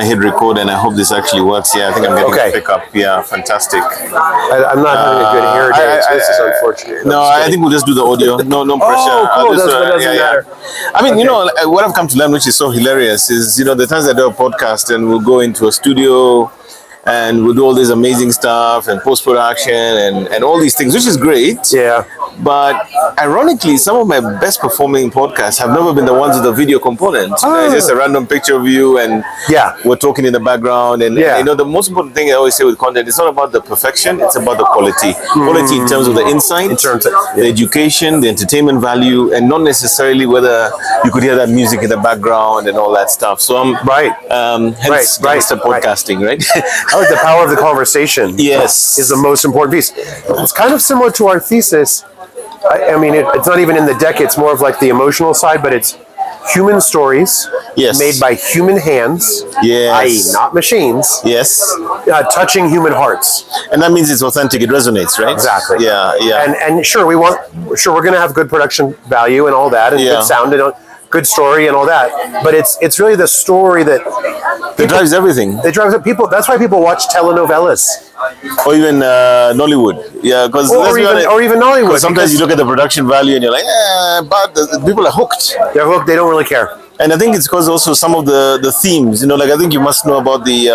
hit record, and I hope this actually works. Yeah, I think I'm getting a pickup. Yeah, fantastic. I'm not having a good hair day, so this is unfortunate. No, I think we'll just do the audio. No pressure. Oh, cool. Doesn't matter. I mean, what I've come to learn, which is so hilarious, is, the times I do a podcast and we'll go into a studio and we'll do all this amazing stuff and post-production and all these things, which is great. Yeah. But ironically, some of my best performing podcasts have never been the ones with the video component. It's just a random picture of you and we're talking in the background. And, the most important thing I always say with content, it's not about the perfection, it's about the quality. Quality in terms of the insight, the education, the entertainment value, and not necessarily whether you could hear that music in the background and all that stuff. So I'm hence gangster podcasting, right? I like the power of the conversation. Yes. Is the most important piece. It's kind of similar to our thesis. I mean, it's not even in the deck. It's more of like the emotional side, but it's human stories made by human hands, i.e. not machines. Yes. Touching human hearts. And that means it's authentic. It resonates, right? Exactly. Yeah. And sure, we're going to have good production value and all that, and good sound and good story and all that. But it's really the story that drives everything. It drives people. That's why people watch telenovelas. Or even Nollywood, because or even Nollywood. Because sometimes you look at the production value and you're like, but the people are hooked. They're hooked. They don't really care. And I think it's because also some of the themes, like I think you must know about the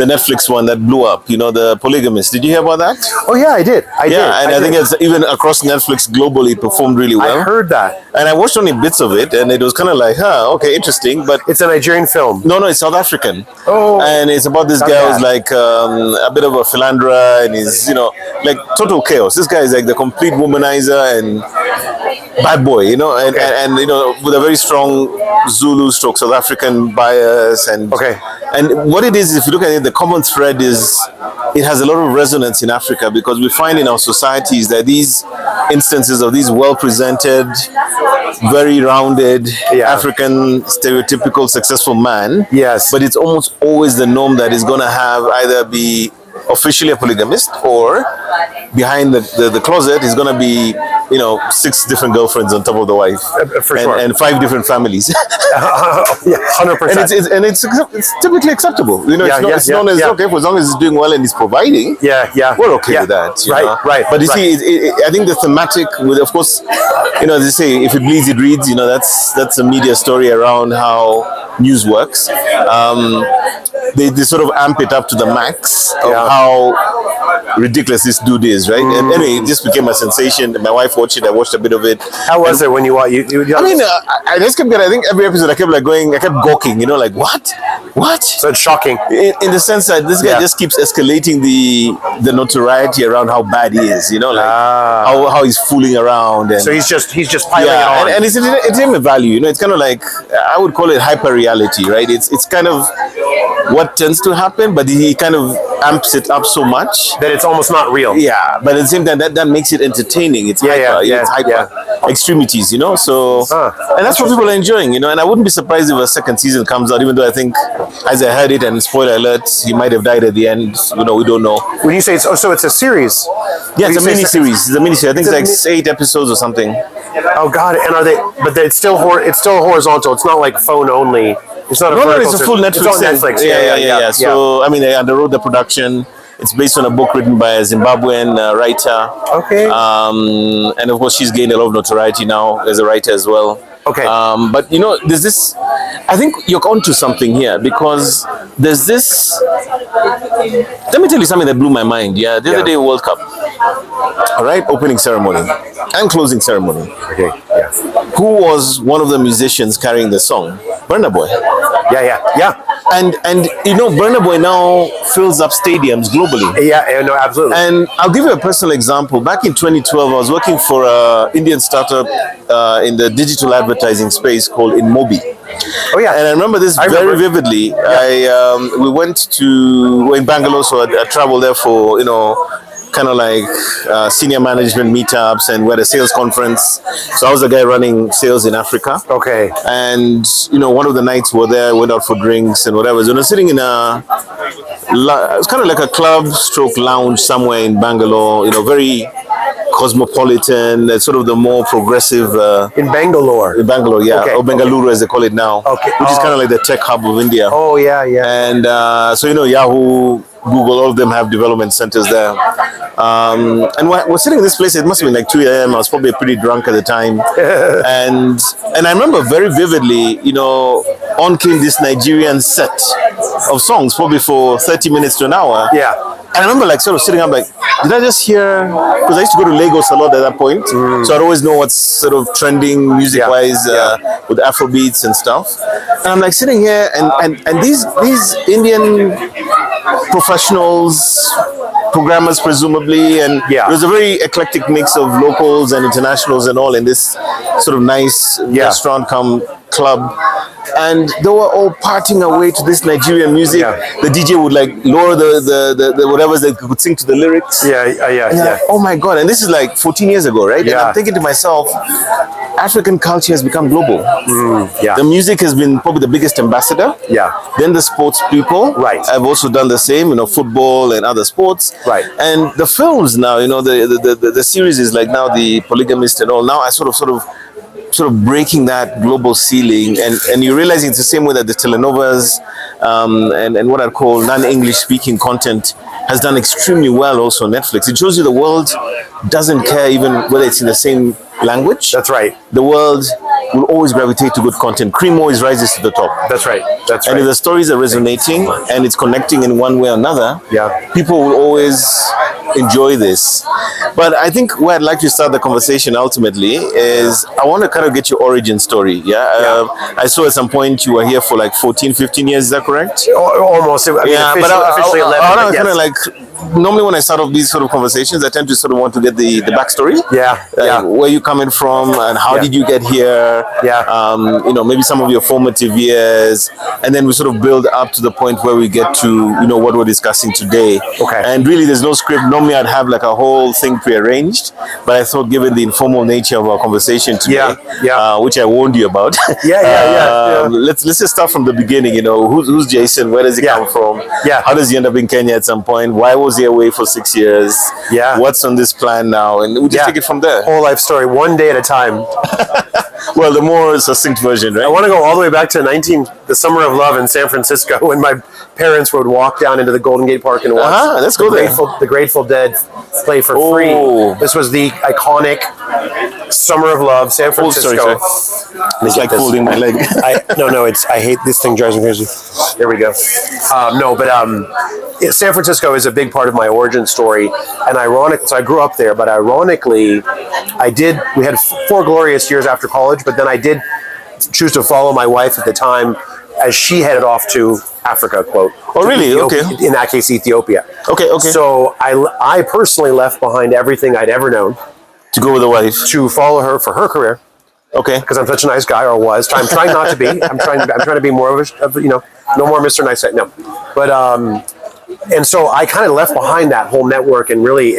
Netflix one that blew up, the Polygamist. Did you hear about that? Oh yeah, I did. I think it's even across Netflix globally, it performed really well. I heard that. And I watched only bits of it, and it was kind of like, okay, interesting. But it's a Nigerian film. No, it's South African. Oh. And it's about this guy who's like a bit of a philanderer, and he's, like total chaos. This guy is like the complete womanizer and bad boy, and with a very strong Zulu stroke South African bias. And what it is, if you look at it, the common thread is it has a lot of resonance in Africa, because we find in our societies that these instances of these well-presented, very rounded African stereotypical successful man. Yes. But it's almost always the norm that is going to have either be officially a polygamist, or behind the closet is going to be 6 different girlfriends on top of the wife, and 5 different families. 100%. And it's typically acceptable. It's known as okay, for as long as he's doing well and he's providing. We're okay with that. Right. But you see, I think the thematic, with, of course, as they say, if it bleeds, it reads. That's a media story around how news works. They sort of amp it up to the max of how ridiculous this dude is, right? And anyway, it just became a sensation. My wife watched it. I watched a bit of it. How was it when you watched? I mean, I just kept getting. I think every episode I kept gawking. Like what? So it's shocking in the sense that this guy just keeps escalating the notoriety around how bad he is. How he's fooling around. And so he's just piling it on. And it's entertainment value. It's kind of like, I would call it hyper reality, right? It's kind of what tends to happen, but he kind of amps it up so much that it's almost not real. Yeah, but at the same time, that makes it entertaining. It's hyper extremities, So and that's what people are enjoying, And I wouldn't be surprised if a second season comes out, even though I think, as I heard it, and spoiler alert, he might have died at the end. We don't know. When you say it's a series? Yeah, it's a mini-series. It's a mini-series. I think it's like 8 episodes or something. Oh God! And are they? But it's still horizontal. It's not like phone only. It's not a vertical. It's a full Netflix. It's on Netflix. Yeah. So I mean, they underwrote the production. It's based on a book written by a Zimbabwean writer. Okay. And of course, she's gained a lot of notoriety now as a writer as well. Okay. But there's this. I think you're onto something here, because there's this. Let me tell you something that blew my mind. The other day, World Cup. All right, opening ceremony and closing ceremony. Okay. Yeah. Who was one of the musicians carrying the song? Burna Boy. Yeah. And Burna Boy now fills up stadiums globally. Yeah, no, absolutely. And I'll give you a personal example. Back in 2012, I was working for an Indian startup in the digital advertising space called Inmobi. Oh yeah, and I remember this very vividly. Yeah. We we're in Bangalore, so I traveled there for kind of like senior management meetups, and we had a sales conference. So I was the guy running sales in Africa. Okay. And one of the nights we were there, went out for drinks and whatever. So I was sitting in it was kind of like a club stroke lounge somewhere in Bangalore. Very cosmopolitan, sort of the more progressive. In Bangalore. In Bangalore, yeah, Okay, or Bengaluru as they call it now. Okay. Which is kind of like the tech hub of India. Oh yeah, yeah. And so Yahoo, Google, all of them have development centers there. And we're sitting in this place. It must have been like 2 a.m. I was probably pretty drunk at the time, and I remember very vividly. On came this Nigerian set of songs, probably for 30 minutes to an hour. Yeah. And I remember like sort of sitting up like, did I just hear? Because I used to go to Lagos a lot at that point, so I'd always know what's sort of trending music-wise with Afrobeats and stuff. And I'm like sitting here, and these Indian professionals, programmers presumably, and there's a very eclectic mix of locals and internationals and all in this sort of nice restaurant come club. And they were all partying away to this Nigerian music. The DJ would like lower the whatever they could sing to the lyrics. Like, oh my God. And this is like 14 years ago, right? And I'm thinking to myself, African culture has become global. The music has been probably the biggest ambassador. Then the sports people have also done the same, football and other sports. And the films now, the series is like now The Polygamist and all. Now I sort of breaking that global ceiling, and you're realizing it's the same way that the telenovas and what I call non-English speaking content has done extremely well also on Netflix. It shows you the world doesn't care even whether it's in the same language. That's right. The world will always gravitate to good content. Cream always rises to the top. That's right. And if the stories are resonating and it's connecting in one way or another, people will always enjoy this. But I think where I'd like to start the conversation ultimately is I want to kind of get your origin story. I saw at some point you were here for like 14, 15 years. Is that correct? Almost. I mean, officially 11. I kind of like, normally when I start off these sort of conversations, I tend to sort of want to get the backstory. Where you coming from and how did you get here? Maybe some of your formative years, and then we sort of build up to the point where we get to what we're discussing today. And really, there's no script. Normally, I'd have like a whole thing prearranged, but I thought, given the informal nature of our conversation today, which I warned you about, let's just start from the beginning. Who's Jason? Where does he come from? How does he end up in Kenya at some point? Why was he away for 6 years? What's on this plan now? And we'll just take it from there. Whole life story, one day at a time. Well, the more succinct version, right? I want to go all the way back to the Summer of Love in San Francisco when my parents would walk down into the Golden Gate Park and watch let's go the Grateful Dead play for free. This was the iconic Summer of Love, San Francisco. It's like holding my leg. I hate this thing, drives me crazy. There we go. San Francisco is a big part of my origin story, and so I grew up there, but ironically, we had 4 glorious years after college, but then I did choose to follow my wife at the time as she headed off to Africa, quote. Oh, really? Ethiopia, Okay. In that case, Ethiopia. Okay. So I personally left behind everything I'd ever known. To go with the wife? To follow her for her career. Okay. Because I'm such a nice guy, or was. I'm trying not to be. I'm trying to be more of no more Mr. Nice Guy. No. But, and so I kind of left behind that whole network, and really,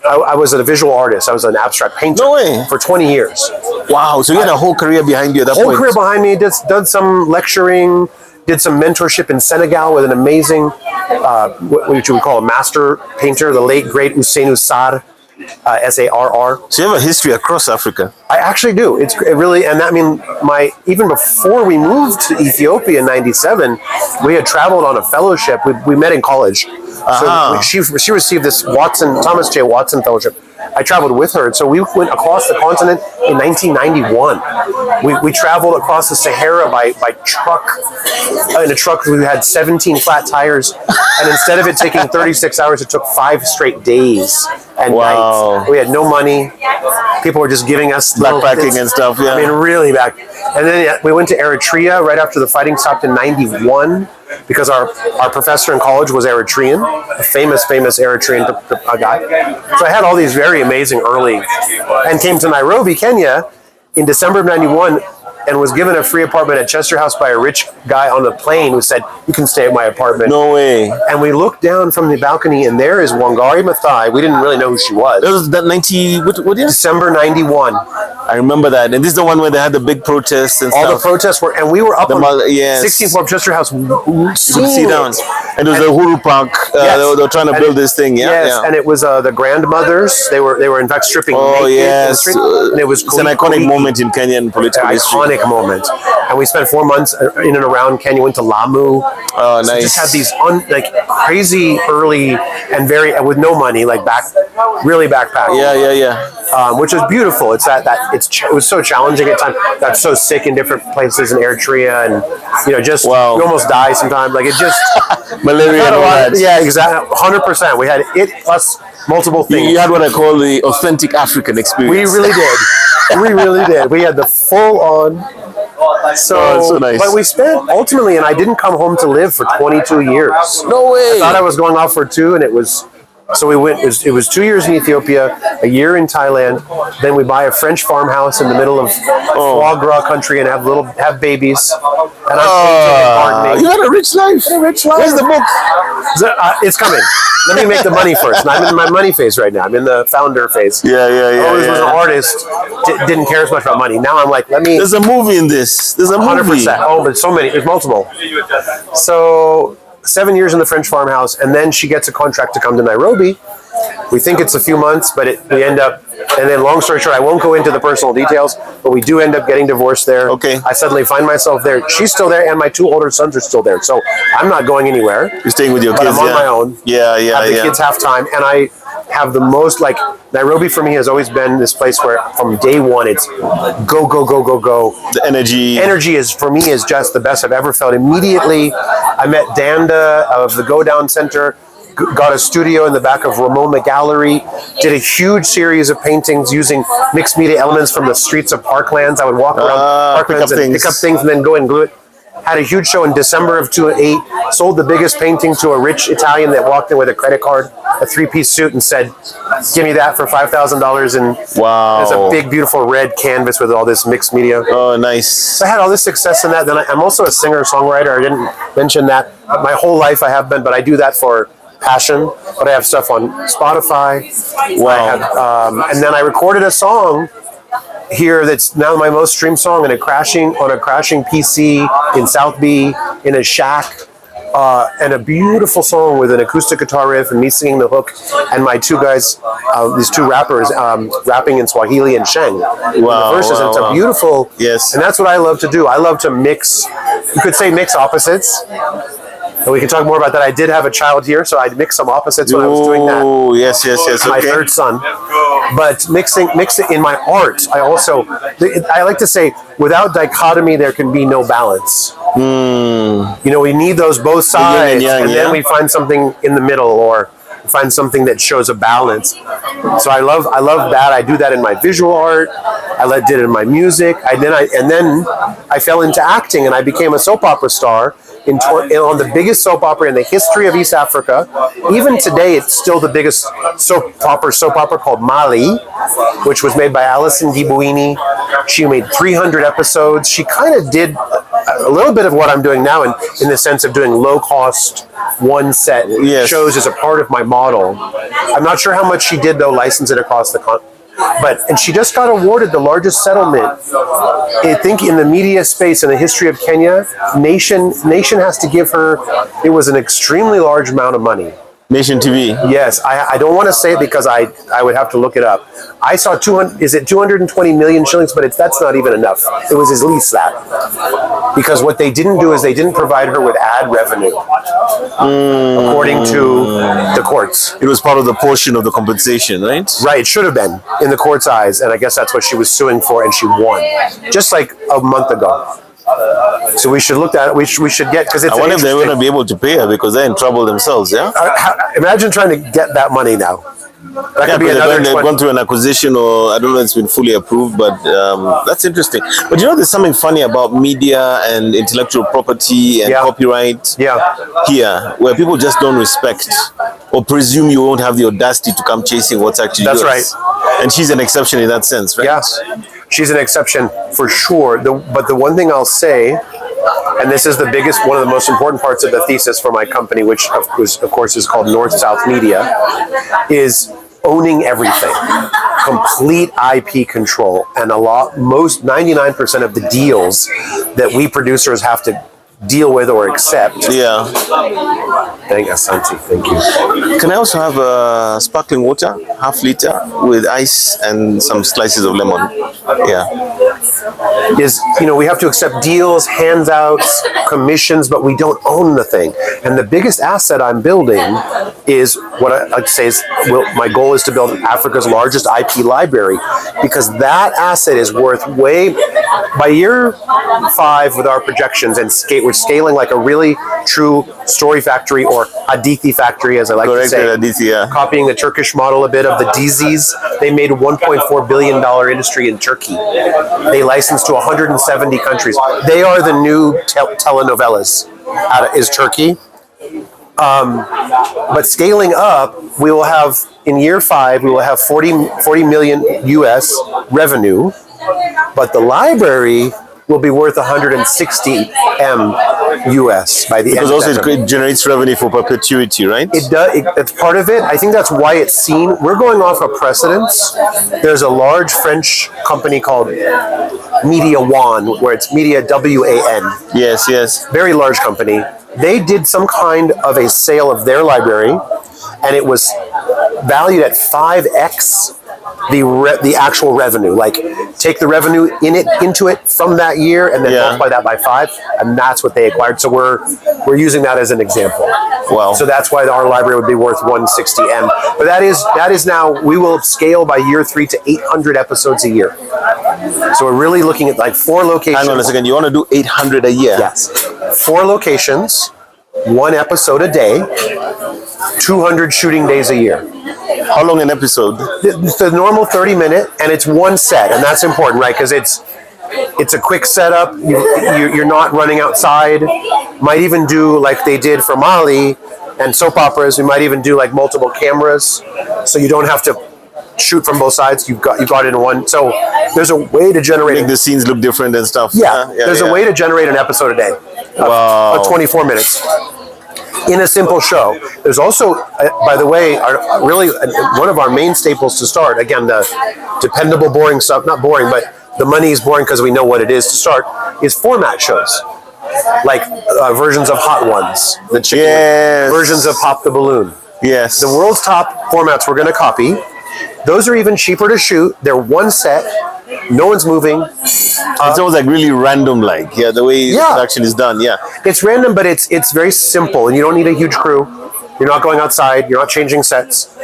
I was a visual artist. I was an abstract painter. No way. For 20 years. Wow. So you had a whole career behind you at that point. Whole career behind me. Did some lecturing, did some mentorship in Senegal with an amazing, what you would call a master painter, the late, great Ousseynou Sarr, Sarr. So you have a history across Africa. I actually do. It really, and even before we moved to Ethiopia in '97, we had traveled on a fellowship. We met in college. So she received this Thomas J. Watson fellowship. I traveled with her, and so we went across the continent in 1991. We traveled across the Sahara by truck. In a truck, we had 17 flat tires, and instead of it taking 36 hours, it took 5 straight days and nights. We had no money. People were just giving us backpacking and stuff. Yeah, I mean, really back. And then we went to Eritrea right after the fighting stopped in '91. Because our professor in college was Eritrean, a famous Eritrean guy. So I had all these very amazing early, and came to Nairobi, Kenya, in December of '91, and was given a free apartment at Chester House by a rich guy on the plane who said, "You can stay at my apartment." No way. And we looked down from the balcony, and there is Wangari Maathai. We didn't really know who she was. It was that 90, what year? December 91. I remember that. And this is the one where they had the big protests and all stuff. The protests were, and we were up on 16th floor of Chester House. See down. And it was the Uhuru Park. Yes. They were trying to build this thing. Yeah, yes, yeah. and it was the grandmothers. They were in fact stripping naked. Yes. And it was it's an iconic moment in Kenyan political history. Iconic moment. And we spent 4 months in and around Kenya. Went to Lamu. Oh, so nice. Just had these crazy early and very with no money, really backpacking. Yeah. Which was beautiful. It's it was so challenging at times. Got so sick in different places in Eritrea, and you almost die sometimes. Like it just malaria and all that. Yeah, exactly. 100%. We had it plus multiple things. You had what I call the authentic African experience. We really did. We really did. We had the full on. So nice. But we spent ultimately, and I didn't come home to live for 22 years. No way. I thought I was going off for 2, and it was. So we went. It was 2 years in Ethiopia, a year in Thailand. Then we buy a French farmhouse in the middle of foie gras country and have babies. And I'm painting and gardening. You had a rich life. Where's the book? It's coming. Let me make the money first. I'm in my money phase right now. I'm in the founder phase. Yeah. I always was an artist. Didn't care as much about money. Now I'm like, There's a movie in this. There's a movie. 100%. Oh, but so many. There's multiple. So 7 years in the French farmhouse, and then she gets a contract to come to Nairobi. We think it's a few months, but we end up, and then long story short, I won't go into the personal details, but we do end up getting divorced there. Okay. I suddenly find myself there. She's still there, and my 2 older sons are still there. So I'm not going anywhere. You're staying with your kids, I'm on my own. Yeah. Have the kids half time, and I have the most, Nairobi for me has always been this place where from day one it's go. The energy. Energy for me is just the best I've ever felt. Immediately, I met Danda of the Go Down Center, got a studio in the back of Ramona Gallery, did a huge series of paintings using mixed media elements from the streets of Parklands. I would walk around Parklands and pick up things and then go and glue it. Had a huge show in December of 2008, sold the biggest painting to a rich Italian that walked in with a credit card, a 3-piece suit, and said, "Give me that for $5,000." And wow, it's a big, beautiful red canvas with all this mixed media. Oh, nice. So I had all this success in that. Then I'm also a singer-songwriter. I didn't mention that. My whole life I have been, but I do that for passion. But I have stuff on Spotify. Wow. And then I recorded a song here that's now my most streamed song on a crashing PC in South Beach in a shack, and a beautiful song with an acoustic guitar riff and me singing the hook, and my 2 guys, these 2 rappers rapping in Swahili and Sheng. Wow, the verses, and it's a beautiful. Yes. And that's what I love to do. I love to mix. You could say mix opposites. And we can talk more about that. I did have a child here, so I'd mix some opposites when I was doing that. Oh, yes. My 3rd son. But mix it in my art. I like to say, without dichotomy, there can be no balance. We need those both sides, and then we find something in the middle, or find something that shows a balance. So I love that. I do that in my visual art. I did it in my music. And then I fell into acting, and I became a soap opera star on the biggest soap opera in the history of East Africa. Even today, it's still the biggest soap opera called Mali, which was made by Alison Gibuini. She made 300 episodes. She kind of did a little bit of what I'm doing now in the sense of doing low-cost, one-set shows as a part of my model. I'm not sure how much she did, though, license it across the continent. And she just got awarded the largest settlement, I think, in the media space in the history of Kenya. Nation has to give her, it was an extremely large amount of money. Nation TV. Yes, I don't want to say it because I would have to look it up. I saw 220 million shillings, but that's not even enough. It was at least that. Because what they didn't do is they didn't provide her with ad revenue, according to the courts. It was part of the portion of the compensation, right? Right, it should have been in the court's eyes, and I guess that's what she was suing for, and she won, just like a month ago. So we should look at it. We should get, because it's. I wonder if they're going to be able to pay her because they're in trouble themselves. Yeah. Imagine trying to get that money now. That could be another. They've gone through an acquisition, or I don't know if it's been fully approved, but that's interesting. But there's something funny about media and intellectual property and copyright. Here, where people just don't respect or presume you won't have the audacity to come chasing what's actually yours. That's right. And she's an exception in that sense, right? Yes. she's an exception for sure. But the one thing I'll say, and this is one of the most important parts of the thesis for my company, which of course is called NorthSouth Media, is owning everything. Complete IP control, and 99% of the deals that we producers have to deal with or accept. Yeah. Thank Asante. Thank you. Can I also have a sparkling water, half liter, with ice and some slices of lemon? Yeah. We have to accept deals, handouts, commissions, but we don't own the thing. And the biggest asset I'm building is what I like to say is, my goal is to build Africa's largest IP library, because that asset is worth by year 5 with our projections, and we're scaling like a really true story factory, or Hadithi factory, as I like to say. Hadithi, yeah. Copying the Turkish model a bit of the Dizis. They made a $1.4 billion industry in Turkey. They licensed to 170 countries. They are the new telenovelas. Is Turkey. But scaling up, we will have, in year 5, we will have 40 million US revenue, but the library will be worth 160 M US by the end. Because also it generates revenue for perpetuity, right? It does. It's part of it. I think that's why it's seen. We're going off of precedence. There's a large French company called Media One, where it's Media WAN. Yes, yes. Very large company. They did some kind of a sale of their library, and it was valued at 5x the actual revenue. Like, take the revenue into it from that year, and then multiply that by 5, and that's what they acquired. So we're using that as an example. Well, so that's why our library would be worth 160 M. But that is now, we will scale by year 3 to 800 episodes a year. So we're really looking at like 4 locations. Hang on a second. You want to do 800 a year? Yes. 4 locations, 1 episode a day, 200 shooting days a year. How long an episode? The normal 30-minute, and it's 1 set, and that's important, right? Because it's a quick setup. You're not running outside. Might even do like they did for Mali and soap operas. We might even do like multiple cameras, so you don't have to shoot from both sides. You've got it in one. So there's a way to generate. Make the scenes look different and stuff. There's a way to generate an episode a day. Of 24 minutes. In a simple show. There's also, by the way, one of our main staples to start, again, the dependable, boring stuff, not boring, but the money is boring because we know what it is to start, is format shows. Like versions of Hot Ones, versions of Pop the Balloon. Yes. The world's top formats we're going to copy. Those are even cheaper to shoot. They're 1 set. No one's moving. It's almost like really random, the way production is done. Yeah, it's random, but it's very simple, and you don't need a huge crew. You're not going outside. You're not changing sets.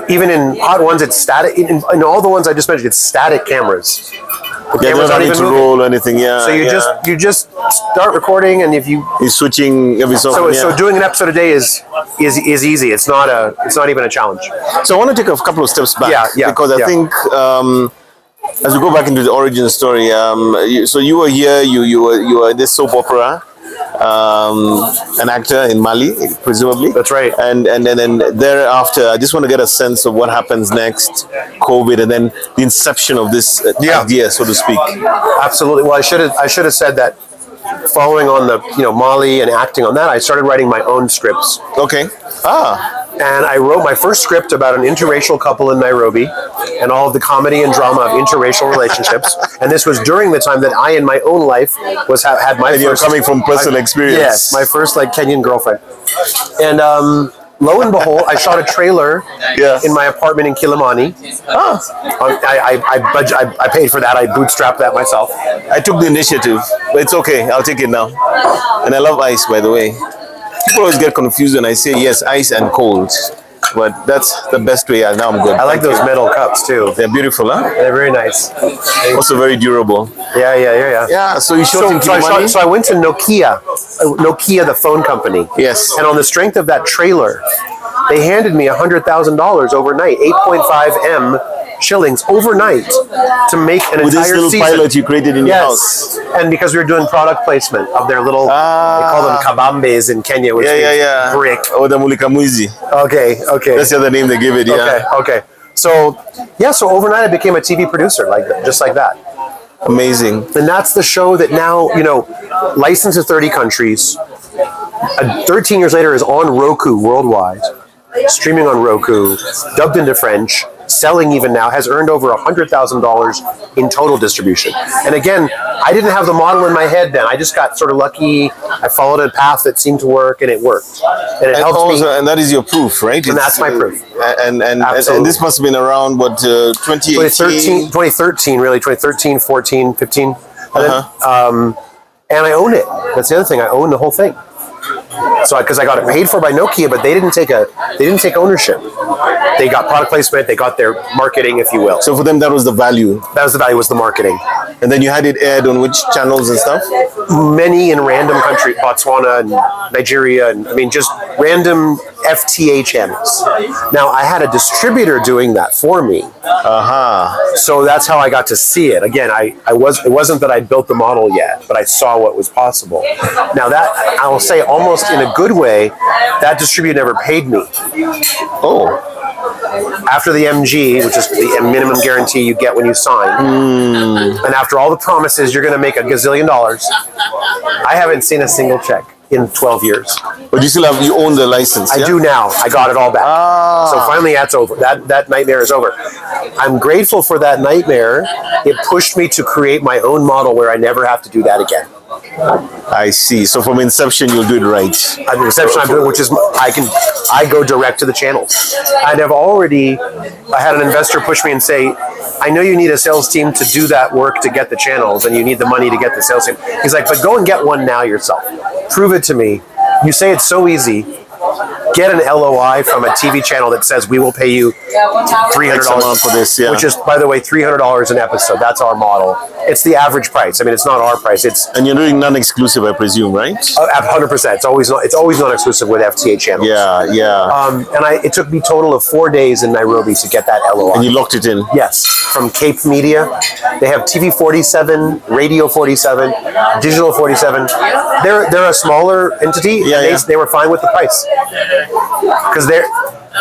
Even in Hot Ones, it's static. In all the ones I just mentioned, it's static cameras. The cameras don't need to roll or anything. Yeah. So you just start recording, and if you're switching every so often. So doing an episode a day is easy. It's not even a challenge. So I want to take a couple of steps back. Because I think. As we go back into the origin story, so you were here, you were in this soap opera, an actor in Mali, presumably. That's right. And then thereafter, I just want to get a sense of what happens next, COVID, and then the inception of this idea, so to speak. Absolutely. Well, I should have said that. Following on the Mali and acting on that, I started writing my own scripts. Okay. And I wrote my first script about an interracial couple in Nairobi and all of the comedy and drama of interracial relationships. And this was during the time that I, in my own life, had my. And you're coming from personal experience. Yes, my first Kenyan girlfriend. And lo and behold, I shot a trailer in my apartment in Kilimani. I paid for that. I bootstrapped that myself. I took the initiative, but it's okay. I'll take it now. And I love ice, by the way. People always get confused when I say yes, ice and cold. But that's the best way. Now I'm good. I like those metal cups too. They're beautiful, huh? They're very nice. Also very durable. Yeah. Yeah, so you shot in Kilimani? So I went to Nokia, the phone company. Yes. And on the strength of that trailer, they handed me $100,000 overnight, 8.5 M Shillings overnight to make an entire season. With this little pilot you created in your house. And because we were doing product placement of their little, they call them kabambes in Kenya, which means brick. Oh, the mulikamwizi. Okay. That's the other name they give it, Okay. So overnight I became a TV producer, just like that. Amazing. And that's the show that now, licensed to 30 countries, 13 years later is on Roku worldwide, streaming on Roku, dubbed into French, selling even now, has earned over $100,000 in total distribution. And again, I didn't have the model in my head then. I just got sort of lucky. I followed a path that seemed to work, and it worked. And it helped me. And that is your proof, right? And that's my proof. And this must have been around, 2018? 2013, really. 2013, 14, 15. And I own it. That's the other thing. I own the whole thing. So, because I got it paid for by Nokia, but they didn't take ownership. They got product placement, they got their marketing, if you will. So for them, that was the value. That was the value, was the marketing. And then you had it aired on which channels and stuff? Many in random countries, Botswana and Nigeria, and just random FTA channels. Now, I had a distributor doing that for me. So that's how I got to see it. Again, it wasn't that I built the model yet, but I saw what was possible. Now that, I will say almost in a good way, that distributor never paid me. Oh. After the MG, which is the minimum guarantee you get when you sign, and after all the promises you're going to make $1 gazillion, I haven't seen a single check in 12 years. But you own the license? I do now. I got it all back. So finally that's over. That nightmare is over. I'm grateful for that nightmare. It pushed me to create my own model where I never have to do that again. I see. So from inception, you'll do it right. At inception, I'm doing, which is I go direct to the channels. I had an investor push me and say, I know you need a sales team to do that work to get the channels, and you need the money to get the sales team. He's like, but go and get one now yourself. Prove it to me. You say it's so easy. Get an LOI from a TV channel that says we will pay you $300 for this, which is, by the way, $300 an episode. That's our model. It's the average price. It's not our price. And you're doing non-exclusive, I presume, right? 100%. It's always non-exclusive with FTA channels. Yeah. It took me a total of 4 days in Nairobi to get that LOI. And you locked it in? Yes, from Cape Media. They have TV 47, Radio 47, Digital 47. They're a smaller entity. They were fine with the price.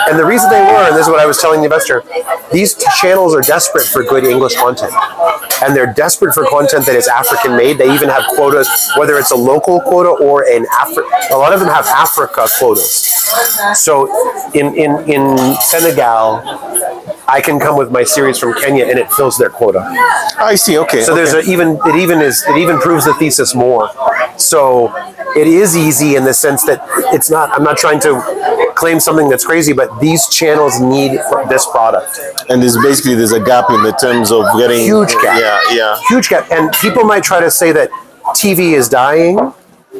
And the reason they were, and this is what I was telling the investor, these channels are desperate for good English content. And they're desperate for content that is African made. They even have quotas, whether it's a local quota or a lot of them have Africa quotas. So in Senegal, I can come with my series from Kenya and it fills their quota. I see. Okay. So there's it even proves the thesis more. So it is easy in the sense that I'm not trying to claim something that's crazy, but these channels need this product. And there's a gap in the terms of getting huge gap. Yeah. Huge gap. And people might try to say that TV is dying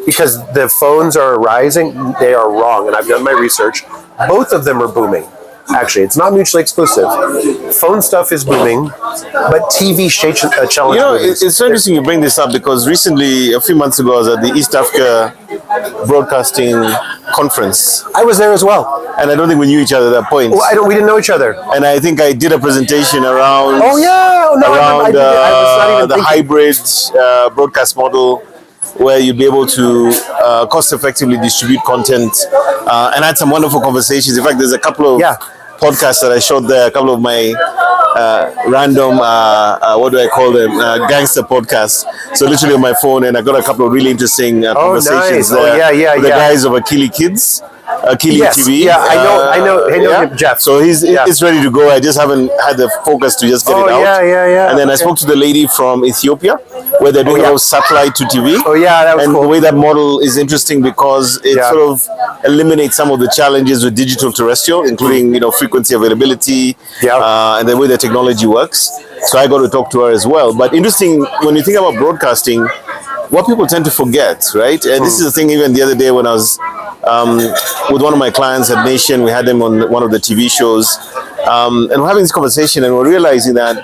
because the phones are rising. They are wrong. And I've done my research. Both of them are booming. Actually, it's not mutually exclusive. Phone stuff is booming, but TV challenge. It's so interesting you bring this up because recently, a few months ago, I was at the East Africa Broadcasting Conference. I was there as well. And I don't think we knew each other at that point. Well, we didn't know each other. And I think I did a presentation around. Oh yeah, no, around the hybrid broadcast model, where you'd be able to cost effectively distribute content, and I had some wonderful conversations. In fact, there's a couple of podcasts that I showed there, a couple of my random, what do I call them, gangster podcasts. So literally on my phone, and I got a couple of really interesting conversations there with the guys of Akili Kids. Akili TV. Yeah, I know him, Jeff. So it's ready to go. I just haven't had the focus to just get it out. Yeah. And then I spoke to the lady from Ethiopia, where they're doing a lot of satellite to TV. Oh yeah, that was cool. And the way that model is interesting because it sort of eliminates some of the challenges with digital terrestrial, including frequency availability, and the way the technology works. So I got to talk to her as well. But interesting, when you think about broadcasting, what people tend to forget, right? And this is the thing. Even the other day when I was with one of my clients at Nation, we had them on one of the TV shows, and we're having this conversation, and we're realizing that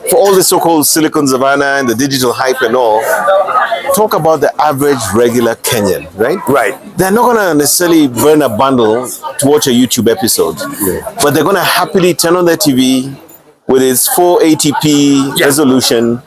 for all the so-called Silicon Savannah and the digital hype and all, talk about the average regular Kenyan, right? Right. They're not going to necessarily burn a bundle to watch a YouTube episode, but they're going to happily turn on their TV, with its 480p resolution,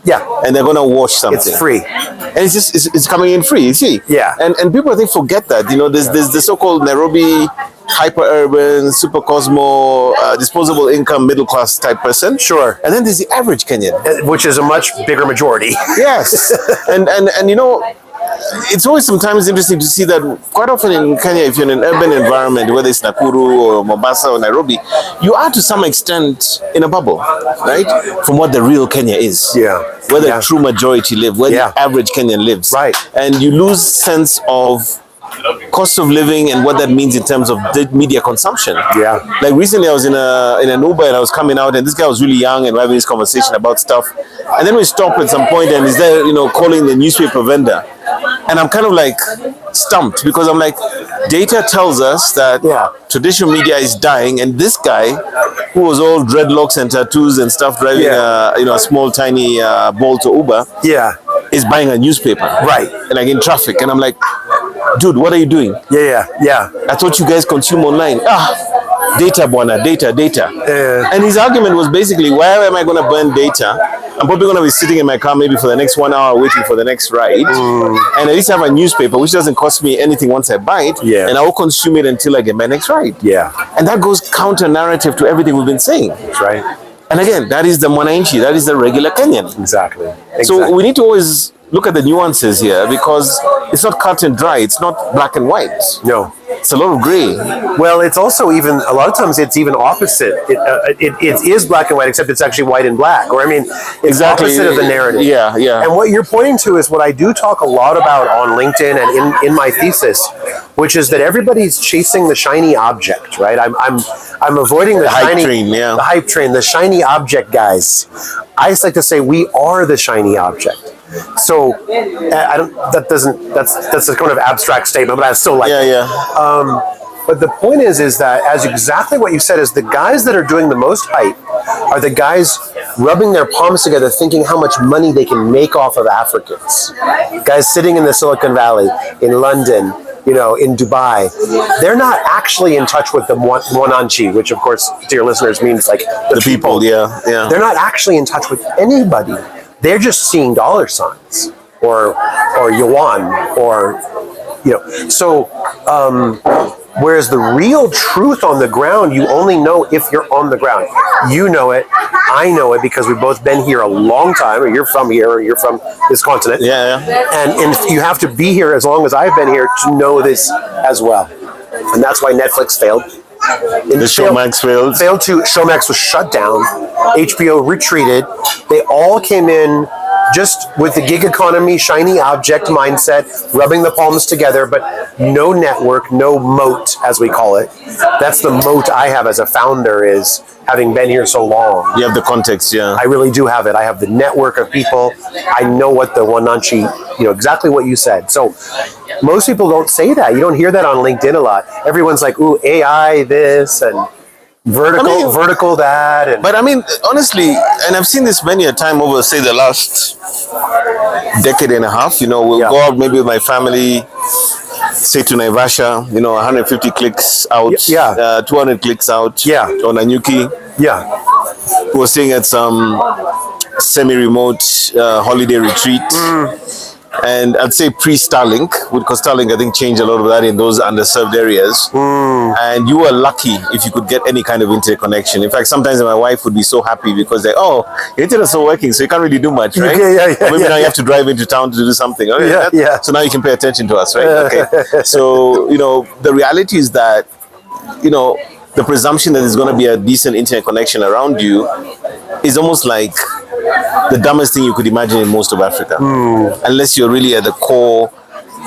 and they're gonna watch something. It's free, and it's coming in free. You see, and people I think forget that. You know, there's the so-called Nairobi hyper-urban, super cosmo, disposable income, middle class type person. Sure. And then there's the average Kenyan, which is a much bigger majority. Yes, and you know. It's always sometimes interesting to see that quite often in Kenya, if you're in an urban environment, whether it's Nakuru or Mombasa or Nairobi, you are to some extent in a bubble, right? From what the real Kenya is. Yeah. Where the true majority live, where the average Kenyan lives. Right. And you lose sense of cost of living and what that means in terms of media consumption. Yeah. Like recently I was in an Uber and I was coming out and this guy was really young and we're having this conversation about stuff. And then we stopped at some point and he's there, you know, calling the newspaper vendor. And I'm kind of like stumped because I'm like, data tells us that traditional media is dying, and this guy, who was all dreadlocks and tattoos and stuff, driving a small tiny Bolt or Uber, is buying a newspaper, right? And like in traffic, and I'm like, dude, what are you doing? Yeah. I thought you guys consume online. Data, buana, data. And his argument was basically, why am I going to burn data? I'm probably going to be sitting in my car maybe for the next 1 hour waiting for the next ride. And at least have a newspaper, which doesn't cost me anything once I buy it. And I will consume it until I get my next ride. And that goes counter narrative to everything we've been saying. That's right. And again, that is the Mwananchi, that is the regular Kenyan. Exactly. So we need to always look at the nuances here because it's not cut and dry. It's not black and white. No. It's a lot of gray. Well, it's also even, a lot of times it's even opposite. It is black and white, except it's actually white and black. Or I mean, it's opposite of the narrative. Yeah. And what you're pointing to is what I do talk a lot about on LinkedIn and in my thesis, which is that everybody's chasing the shiny object, right? I'm avoiding the hype train, the hype train, the shiny object guys. I just like to say we are the shiny object. So that's a kind of abstract statement, but I still like it. But the point is that as exactly what you said is the guys that are doing the most hype are the guys rubbing their palms together thinking how much money they can make off of Africans. Guys sitting in the Silicon Valley, in London, you know, in Dubai, they're not actually in touch with the Mwananchi, which of course to your listeners means like the people. They're not actually in touch with anybody. They're just seeing dollar signs or yuan or, you know, so whereas the real truth on the ground, you only know if you're on the ground. You know it. I know it because we've both been here a long time, or you're from here, or you're from this continent. And you have to be here as long as I've been here to know this as well. And that's why Netflix failed. Showmax failed. Showmax was shut down. HBO retreated. They all came in just with the gig economy, shiny object mindset, rubbing the palms together, but no network, no moat, as we call it. That's the moat I have as a founder, is having been here so long. You have the context, I really do have it. I have the network of people. I know what the Mwananchi, you know, exactly what you said. So most people don't say that. You don't hear that on LinkedIn a lot. Everyone's like, ooh, AI this and vertical that. But I mean, honestly, and I've seen this many a time over, say, the last decade and a half. You know, we'll go out maybe with my family, say to Naivasha, you know, 150 clicks out, 200 clicks out on Anyuki. We're staying at some semi-remote holiday retreat. And I'd say pre-Starlink, because Starlink, I think, changed a lot of that in those underserved areas. And you were lucky if you could get any kind of internet connection. In fact, sometimes my wife would be so happy because they're, your internet's not working, so you can't really do much, right? Maybe now you have to drive into town to do something. So now you can pay attention to us, right? Okay. So, you know, the reality is that, you know, the presumption that there's going to be a decent internet connection around you is almost like the dumbest thing you could imagine in most of Africa. Unless you're really at the core,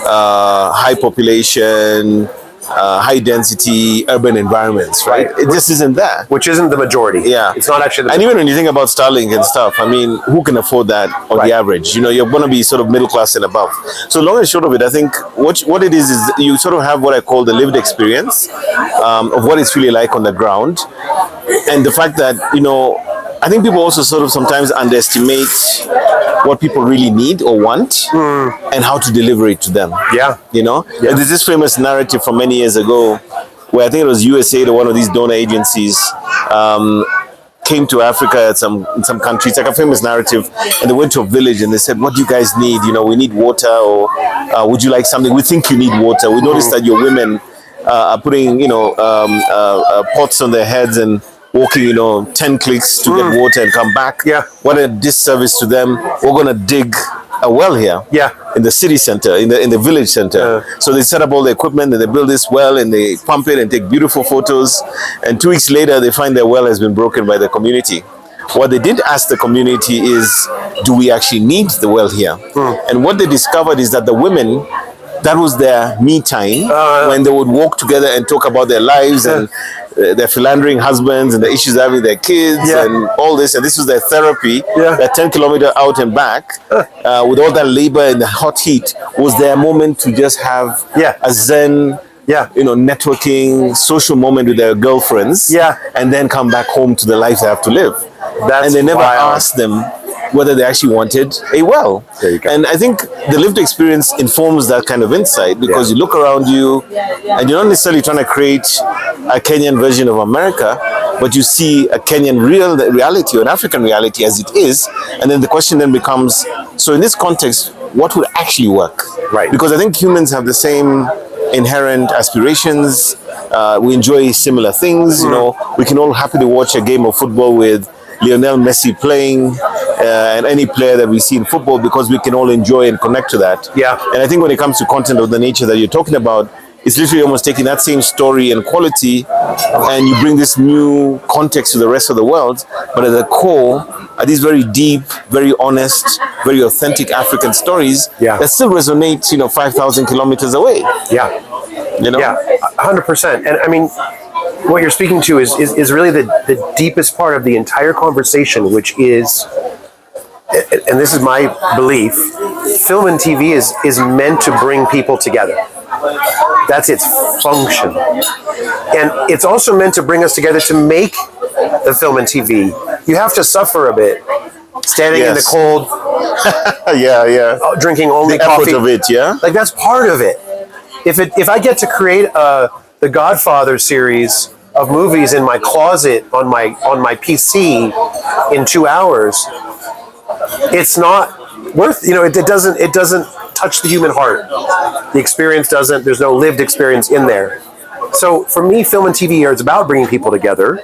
high population, high density urban environments, right? It just isn't there. Which isn't the majority. It's not actually the majority. And even when you think about Starlink and stuff, I mean, who can afford that on the average? You know, you're going to be sort of middle class and above. So long and short of it, I think what it is you sort of have what I call the lived experience of what it's really like on the ground. And the fact that, you know, I think people also sort of sometimes underestimate what people really need or want and how to deliver it to them. You know, and there's this famous narrative from many years ago where I think it was USAID or one of these donor agencies came to Africa in some countries, like a famous narrative, and they went to a village and they said, "What do you guys need? We need water, or would you like something? We think you need water. We noticed that your women are putting, pots on their heads and walking, 10 clicks to get water and come back. Yeah. What a disservice to them. We're going to dig a well here. Yeah. In the city center, in the village center. So they set up all the equipment and they build this well and they pump it and take beautiful photos. And 2 weeks later, they find their well has been broken by the community. What they did ask the community is, do we actually need the well here? And what they discovered is that the women, that was their me time when they would walk together and talk about their lives and their philandering husbands and the issues they're having with their kids and all this. And this was their therapy. That 10 kilometer out and back with all that labor and the hot heat was their moment to just have a zen, networking, social moment with their girlfriends and then come back home to the life they have to live. And they never asked them whether they actually wanted a well. There you go. And I think the lived experience informs that kind of insight because you look around you and you're not necessarily trying to create a Kenyan version of America, but you see a Kenyan reality or an African reality as it is. And then the question then becomes, so in this context, what would actually work? Right. Because I think humans have the same inherent aspirations. We enjoy similar things. We can all happily watch a game of football with Lionel Messi playing and any player that we see in football because we can all enjoy and connect to that. Yeah. And I think when it comes to content of the nature that you're talking about, it's literally almost taking that same story and quality and you bring this new context to the rest of the world. But at the core are these very deep, very honest, very authentic African stories that still resonate, 5,000 kilometers away. Yeah. Yeah, 100%. And I mean, what you're speaking to is really the deepest part of the entire conversation, which is, and this is my belief, film and TV is meant to bring people together. That's its function. And it's also meant to bring us together to make the film and TV. You have to suffer a bit, standing in the cold, drinking only the coffee. Effort of it, Like that's part of it. If I get to create the Godfather series of movies in my closet on my PC in 2 hours, it's not worth. It doesn't touch the human heart. The experience doesn't. There's no lived experience in there. So for me, film and TV is about bringing people together,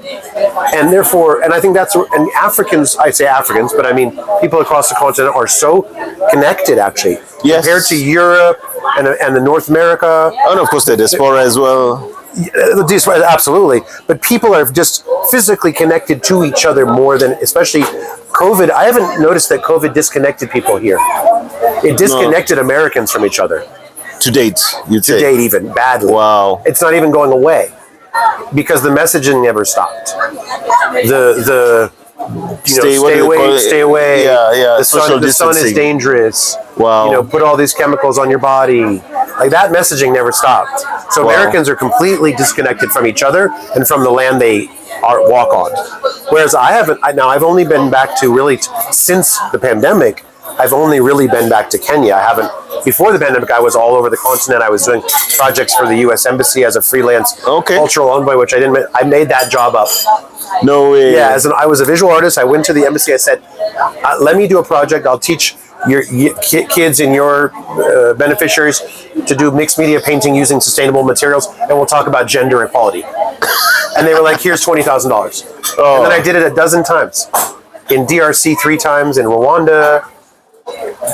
and therefore, and I think and Africans, I say Africans, but I mean people across the continent are so connected actually, compared to Europe and the North America. And of course the diaspora as well. Absolutely, but people are just physically connected to each other more than, especially COVID. I haven't noticed that COVID disconnected people here. It disconnected Americans from each other. To date, you'd say? To date, even badly. Wow. It's not even going away because the messaging never stopped. Stay away. Yeah. The sun is dangerous. Wow. Put all these chemicals on your body. Like that messaging never stopped. So Americans are completely disconnected from each other and from the land they walk on. Whereas I've only been back to really since the pandemic. I've only really been back to Kenya. I haven't. Before the pandemic, I was all over the continent. I was doing projects for the U.S. Embassy as a freelance cultural envoy, which I made that job up. No way. Yeah, I was a visual artist. I went to the embassy. I said, let me do a project. I'll teach your kids and your beneficiaries to do mixed media painting using sustainable materials, and we'll talk about gender equality. And they were like, here's $20,000. And then I did it a dozen times. In DRC 3 times, in Rwanda.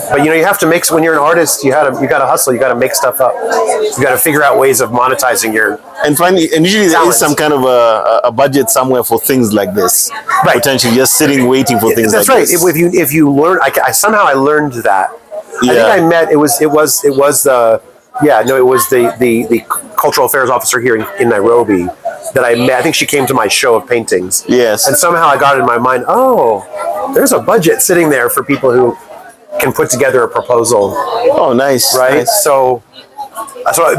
But you have to make, when you're an artist, you gotta hustle, you gotta make stuff up. You gotta figure out ways of monetizing your usually there is some kind of a budget somewhere for things like this. Right. Potentially just sitting waiting for things like this. That's right. If you learn, somehow I learned that. I think I met, it was the cultural affairs officer here in Nairobi that I met. I think she came to my show of paintings. Yes. And somehow I got it in my mind, there's a budget sitting there for people who can put together a proposal. Oh, nice. Right? Nice. So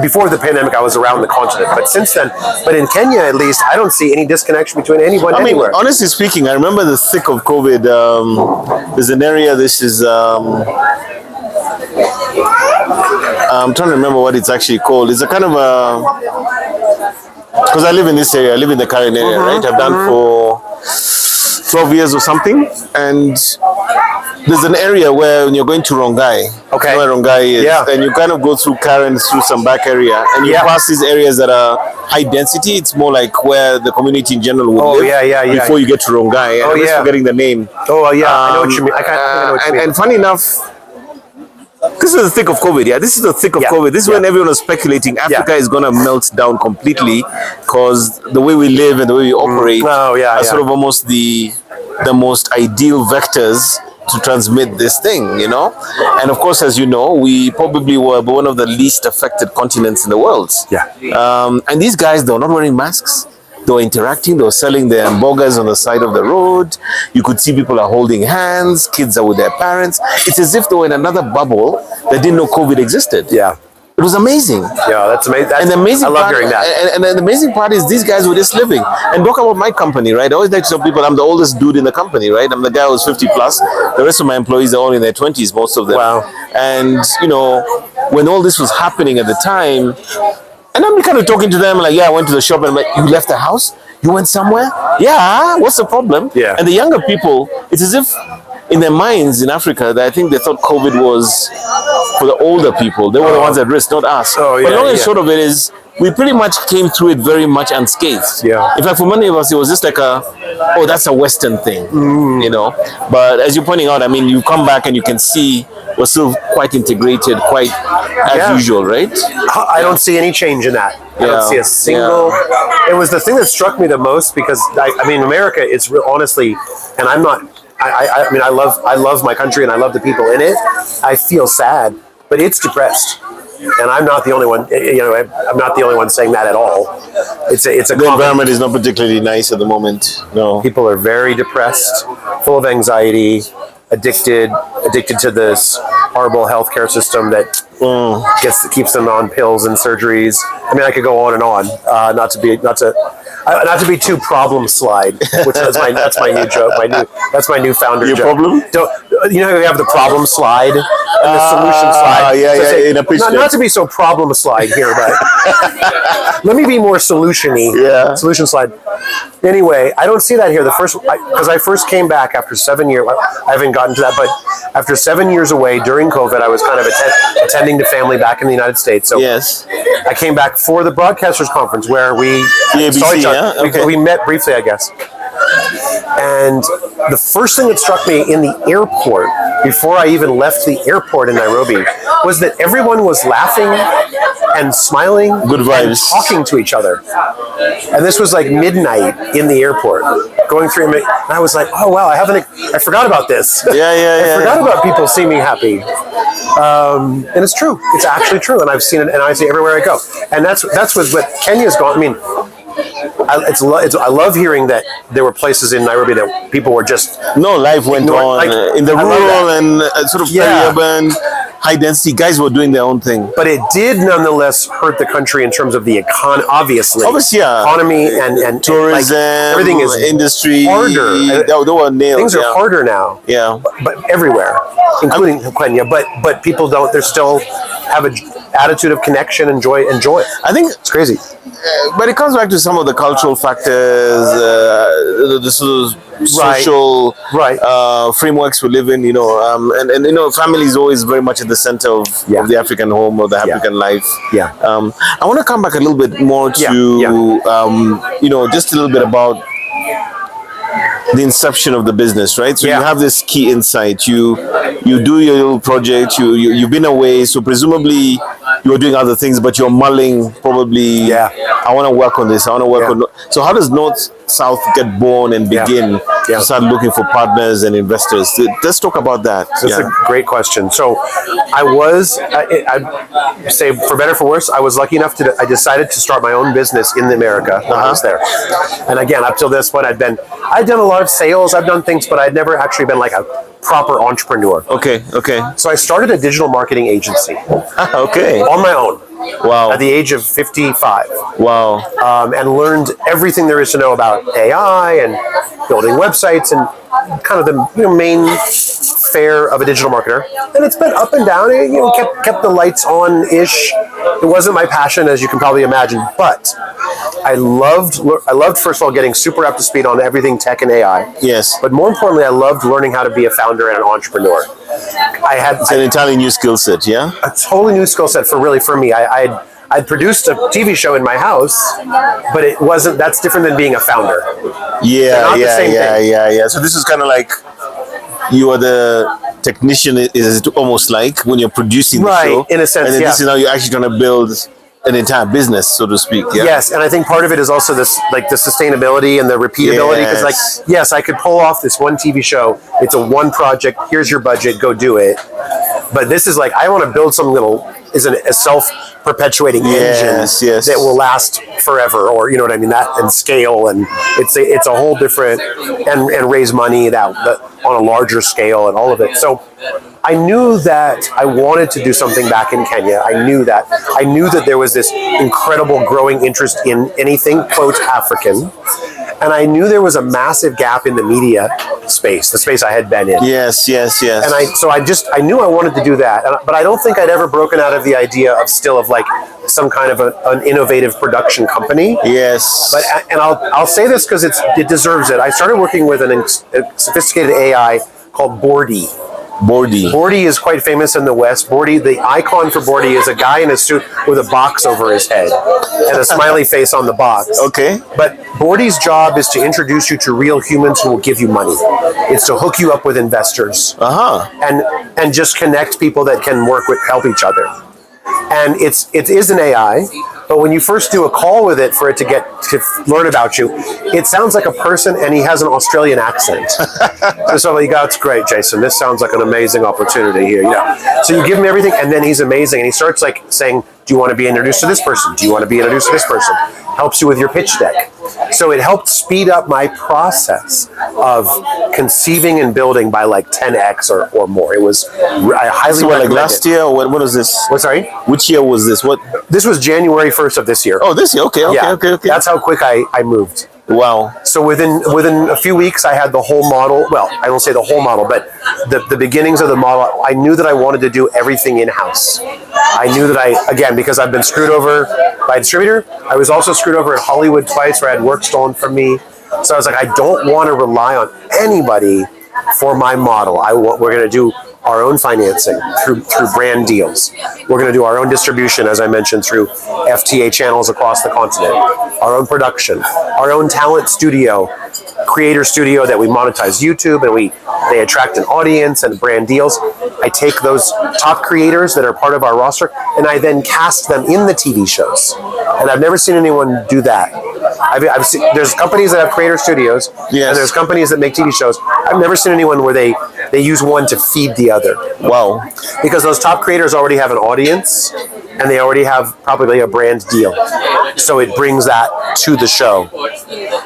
before the pandemic, I was around the continent. But since then, in Kenya at least, I don't see any disconnection between anyone anywhere. Honestly speaking, I remember the thick of COVID. There's an area, this is... I'm trying to remember what it's actually called. It's a kind of a... Because I live in this area. I live in the Karen area, right? I've done for 12 years or something, and there's an area where when you're going to Rongai, okay, you know where Rongai is, yeah, and you kind of go through Karen, through some back area, and you pass these areas that are high density. It's more like where the community in general would live before you get to Rongai. And I'm just forgetting the name. Oh, yeah, I know what you mean. I know what you mean. And funny enough, this is the thick of COVID, This is the thick of COVID. This is when everyone was speculating Africa is going to melt down completely because the way we live and the way we operate are sort of almost the most ideal vectors to transmit this thing, And of course, as you know, we probably were one of the least affected continents in the world. And these guys, they were not wearing masks. They were interacting. They were selling their hamburgers on the side of the road. You could see people are holding hands. Kids are with their parents. It's as if they were in another bubble that didn't know COVID existed. Yeah. It was amazing. Yeah, that's amazing. And the amazing I love part, hearing that. And the amazing part is these guys were just living. And talk about my company, right? I always like to tell people I'm the oldest dude in the company, right? I'm the guy who's 50 plus. The rest of my employees are all in their 20s, most of them. Wow. And, when all this was happening at the time, and I'm kind of talking to them like, I went to the shop and I'm like, you left the house? You went somewhere? Yeah, what's the problem? Yeah. And the younger people, it's as if in their minds in Africa, that I think they thought COVID was for the older people. They were the ones at risk, not us. But long and short of it is, we pretty much came through it very much unscathed. Yeah. In fact, for many of us, it was just like that's a Western thing, But as you're pointing out, I mean, you come back and you can see we're still quite integrated, quite as usual, right? I don't see any change in that. I don't see a single. It was the thing that struck me the most because I mean, America. It's real, honestly, and I'm not. I mean, I love my country and I love the people in it. I feel sad, but it's depressed. And I'm not the only one. I'm not the only one saying that at all. It's a. The environment is not particularly nice at the moment. No, people are very depressed, full of anxiety, addicted to this horrible healthcare system that keeps them on pills and surgeries. I mean, I could go on and on. Not to be too problem slide, which is that's my new joke. That's my new founder Your joke. problem? You know how you have the problem slide and the solution slide? Not to be so problem slide here, but let me be more solution-y. Yeah. Solution slide. Anyway, I don't see that here. Because I first came back after 7 years. I haven't gotten to that, but after 7 years away during COVID, I was kind of attending to family back in the United States. So I came back for the broadcasters conference where we saw each other. Yeah? Okay. We met briefly, I guess. And the first thing that struck me in the airport, before I even left the airport in Nairobi, was that everyone was laughing and smiling, good vibes, and talking to each other. And this was like midnight in the airport, going through, and I was like, oh wow, I forgot about this. I forgot about people seeming happy. And it's true. It's actually true, and I've seen it, and I see it everywhere I go. And that's what Kenya's gone. I mean, I love hearing that there were places in Nairobi that people were just life went on in the rural and sort of peri-urban, high density guys were doing their own thing. But it did nonetheless hurt the country in terms of the economy. Obviously, economy and tourism, everything is industry harder. They were nailed. Things are harder now. Yeah, but everywhere, including Kenya. But people don't. They still have an attitude of connection and joy. I think it's crazy. But it comes back to some of the cultural factors, the sort of social frameworks we live in, and family is always very much at the center of the African home or the African life. I want to come back a little bit more to, just a little bit about the inception of the business, right? So you have this key insight. You do your little project. You've been away, so presumably you're doing other things, but you're mulling probably. I want to work on this. I want to work on. So how does NorthSouth get born and begin to start looking for partners and investors? Let's talk about that. That's a great question. So I'd say for better or for worse, I was lucky enough I decided to start my own business in America when I was there. And again, up till this point, I'd done a lot of sales. I've done things, but I'd never actually been like a proper entrepreneur. Okay. So I started a digital marketing agency. On my own. Wow. At the age of 55. Wow. And learned everything there is to know about AI and building websites and kind of the main fare of a digital marketer. And it's been up and down. It kept the lights on-ish. It wasn't my passion, as you can probably imagine. But I loved first of all getting super up to speed on everything tech and AI. Yes. But more importantly, I loved learning how to be a founder and an entrepreneur. It's an entirely new skill set, yeah? A totally new skill set for me. I'd produced a TV show in my house, but it wasn't. That's different than being a founder. Yeah. So this is kind of like you are the technician, is it almost like when you're producing the show, right? In a sense, and then this is now you're actually trying to build an entire business, so to speak. Yeah? Yes, and I think part of it is also this, like the sustainability and the repeatability. Because, like, yes, I could pull off this one TV show. It's a one project. Here's your budget. Go do it. But this is like I want to build something a self-perpetuating engine that will last forever, or you know what I mean, that and scale, and it's a whole different and raise money that on a larger scale and all of it. So I knew that I wanted to do something back in Kenya. I knew that there was this incredible growing interest in anything quote African. And I knew there was a massive gap in the media space, the space I had been in. Yes. And I knew I wanted to do that. But I don't think I'd ever broken out of the idea of like some kind of an innovative production company. Yes. But I'll say this because it deserves it. I started working with a sophisticated AI called Bordy. Bordy is quite famous in the West. The icon for Bordy is a guy in a suit with a box over his head and a smiley face on the box. Okay. But Bordy's job is to introduce you to real humans who will give you money. It's to hook you up with investors. And just connect people that can help each other. And it is an AI, but when you first do a call with it for it to learn about you, it sounds like a person, and he has an Australian accent. So you go, "That's great, Jason. This sounds like an amazing opportunity here." So you give him everything, and then he's amazing, and he starts like saying, "Do you want to be introduced to this person? Do you want to be introduced to this person?" Helps you with your pitch deck. So it helped speed up my process of conceiving and building by like 10x or more. It was I highly recommend like last year, or what was this? What, sorry? Which year was this? What? This was January 1st of this year. Oh, this year. Okay. That's how quick I moved. Wow. So within a few weeks, I had the whole model. Well, I don't say the whole model, but the beginnings of the model. I knew that I wanted to do everything in-house. I knew that because I've been screwed over by a distributor. I was also screwed over in Hollywood twice, where I had work stolen from me. So I was like, I don't want to rely on anybody for my model. We're going to do our own financing through brand deals. We're going to do our own distribution, as I mentioned, through FTA channels across the continent, our own production, our own talent studio, creator studio that we monetize YouTube, and they attract an audience and brand deals. I take those top creators that are part of our roster, and I then cast them in the TV shows. And I've never seen anyone do that. I've seen, there's companies that have creator studios, and there's companies that make TV shows. I've never seen anyone where they use one to feed the other. Wow. Because those top creators already have an audience, and they already have probably a brand deal. So it brings that to the show.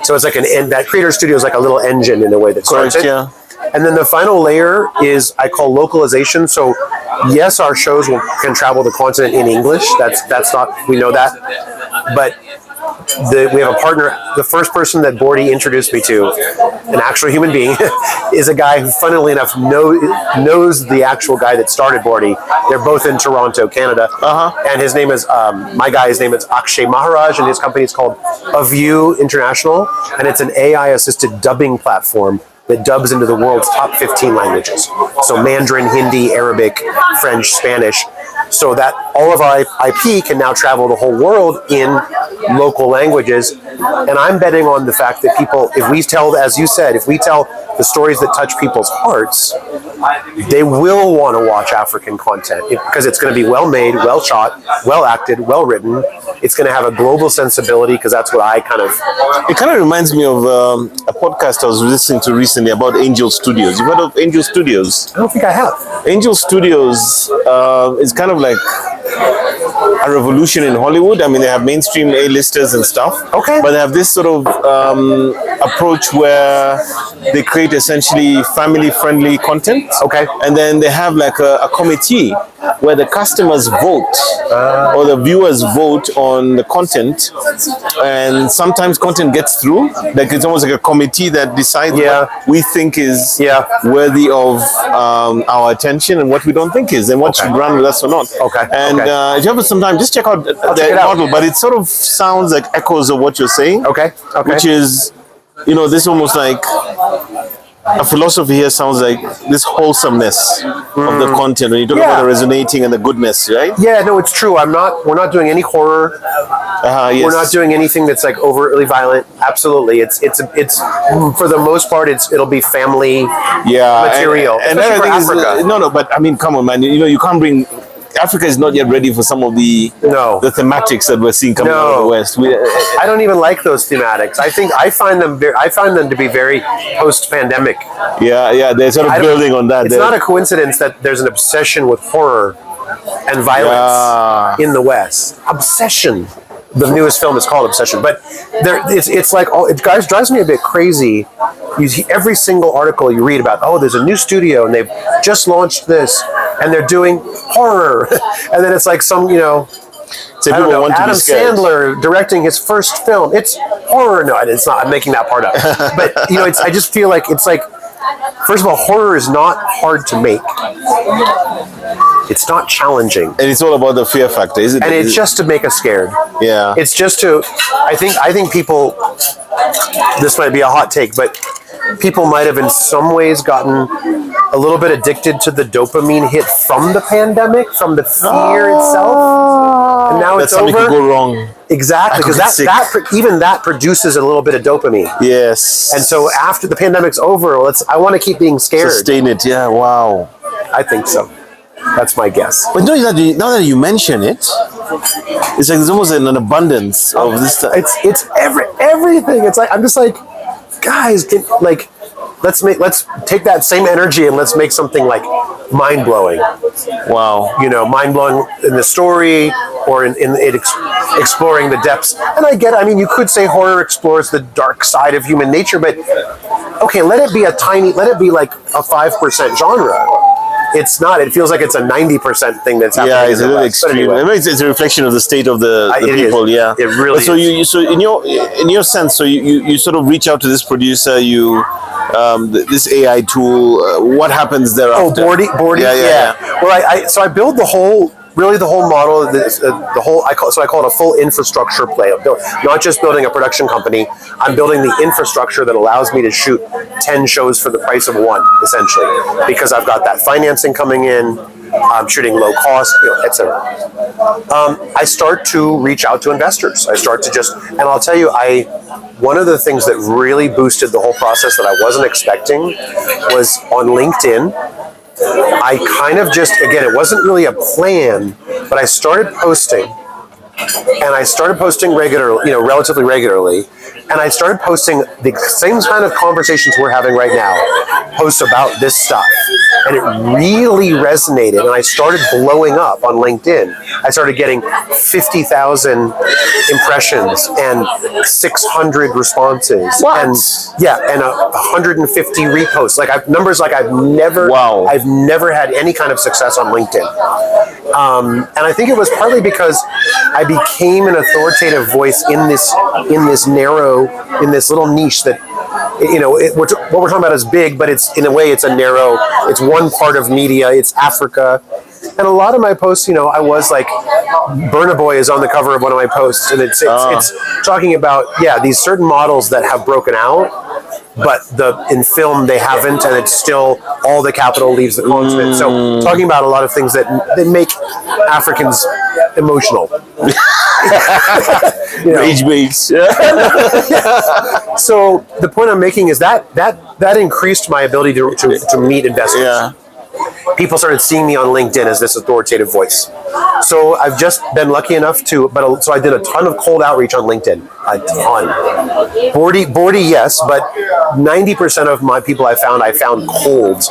So it's like that creator studio is like a little engine in a way that starts it. Yeah. And then the final layer is I call localization. So yes, our shows can travel the continent in English. That's not, we know that. But we have a partner. The first person that Bordy introduced me to, an actual human being, is a guy who, funnily enough, knows the actual guy that started Bordy. They're both in Toronto, Canada. And his name is, my guy's name is Akshay Maharaj, and his company is called Aview International. And it's an AI-assisted dubbing platform that dubs into the world's top 15 languages. So Mandarin, Hindi, Arabic, French, Spanish. So that all of our IP can now travel the whole world in local languages. And I'm betting on the fact that people, if we tell, as you said, if we tell the stories that touch people's hearts, they will want to watch African content because it's going to be well made, well shot, well acted, well written. It's going to have a global sensibility because that's what I kind of... It kind of reminds me of a podcast I was listening to recently about Angel Studios. You've heard of Angel Studios? I don't think I have. Angel Studios is kind of like a revolution in Hollywood. I mean, they have mainstream A-listers and stuff. Okay. But they have this sort of approach where they create essentially family-friendly content. Okay. And then they have like a committee where the customers vote or the viewers vote on the content, and sometimes content gets through. Like it's almost like a committee that decides what we think is worthy of our attention and what we don't think is, and what should run with us or not. Okay. And if you have some time, just check out the model. But it sort of sounds like echoes of what you're saying. Okay. Which is, this almost like a philosophy here sounds like this wholesomeness of the content when you talk about the resonating and the goodness, right? Yeah, no, it's true. We're not doing any horror. Yes. We're not doing anything that's like overtly violent. Absolutely, it's for the most part it'll be family material. And especially for Africa. No, but I mean, come on, man. You can't bring. Africa is not yet ready for some of the thematics that we're seeing coming out of the West. I don't even like those thematics. I find them to be very post-pandemic. Yeah, they're sort of building on that. It's not a coincidence that there's an obsession with horror and violence in the West. Obsession. The newest film is called Obsession, but it's like it drives me a bit crazy. You see every single article you read about, there's a new studio and they've just launched this and they're doing horror, and then it's like some Adam Sandler directing his first film. It's horror. No, it's not. I'm making that part up. But I just feel like it's like, first of all, horror is not hard to make. It's not challenging. And it's all about the fear factor, isn't it? And it's just to make us scared. Yeah. It's just to, I think people, this might be a hot take, but people might have in some ways gotten a little bit addicted to the dopamine hit from the pandemic, from the fear itself. And now it's over. Could go wrong. Exactly, because that produces a little bit of dopamine. Yes. And so after the pandemic's over, I want to keep being scared. Sustain it, yeah, wow. I think so. That's my guess. But now that you mention it, it's like there's almost an abundance of this stuff. It's everything. It's like I'm just like, guys, let's take that same energy and let's make something like mind blowing. Wow. Mind blowing in the story or in it exploring the depths. And I get it. I mean, you could say horror explores the dark side of human nature, but okay, let it be like a 5% genre. It's not. It feels like it's a 90% thing that's happening. Yeah, it's a little extreme. Anyway. It's a reflection of the state of the people. Is. Yeah, it really. So is. So in your sense, so you sort of reach out to this producer. This AI tool. What happens thereafter? Bordy. Yeah. Well, so I build the whole model. I call it a full infrastructure play. Not just building a production company. I'm building the infrastructure that allows me to shoot 10 shows for the price of one, essentially, because I've got that financing coming in. I'm shooting low cost, etc. I start to reach out to investors. I start to and I'll tell you, one of the things that really boosted the whole process that I wasn't expecting was on LinkedIn. I kind of it wasn't really a plan, but I started posting. And I started posting relatively regularly. And I started posting the same kind of conversations we're having right now, posts about this stuff. And it really resonated. And I started blowing up on LinkedIn. I started getting 50,000 impressions and 600 responses. What? And 150 reposts. Numbers like I've never had any kind of success on LinkedIn. And I think it was partly because I became an authoritative voice in this little niche that, what we're talking about is big, but it's in a way it's one part of media. It's Africa. And a lot of my posts, I was like, Burna Boy is on the cover of one of my posts, and it's talking about these certain models that have broken out, but in film they haven't, and it's still all the capital leaves the continent. So talking about a lot of things that make Africans emotional. Age base. So the point I'm making is that increased my ability to meet investors. Yeah. People started seeing me on LinkedIn as this authoritative voice. So I've just been lucky enough so I did a ton of cold outreach on LinkedIn. A ton. Bordy, yes, but 90% of my people I found cold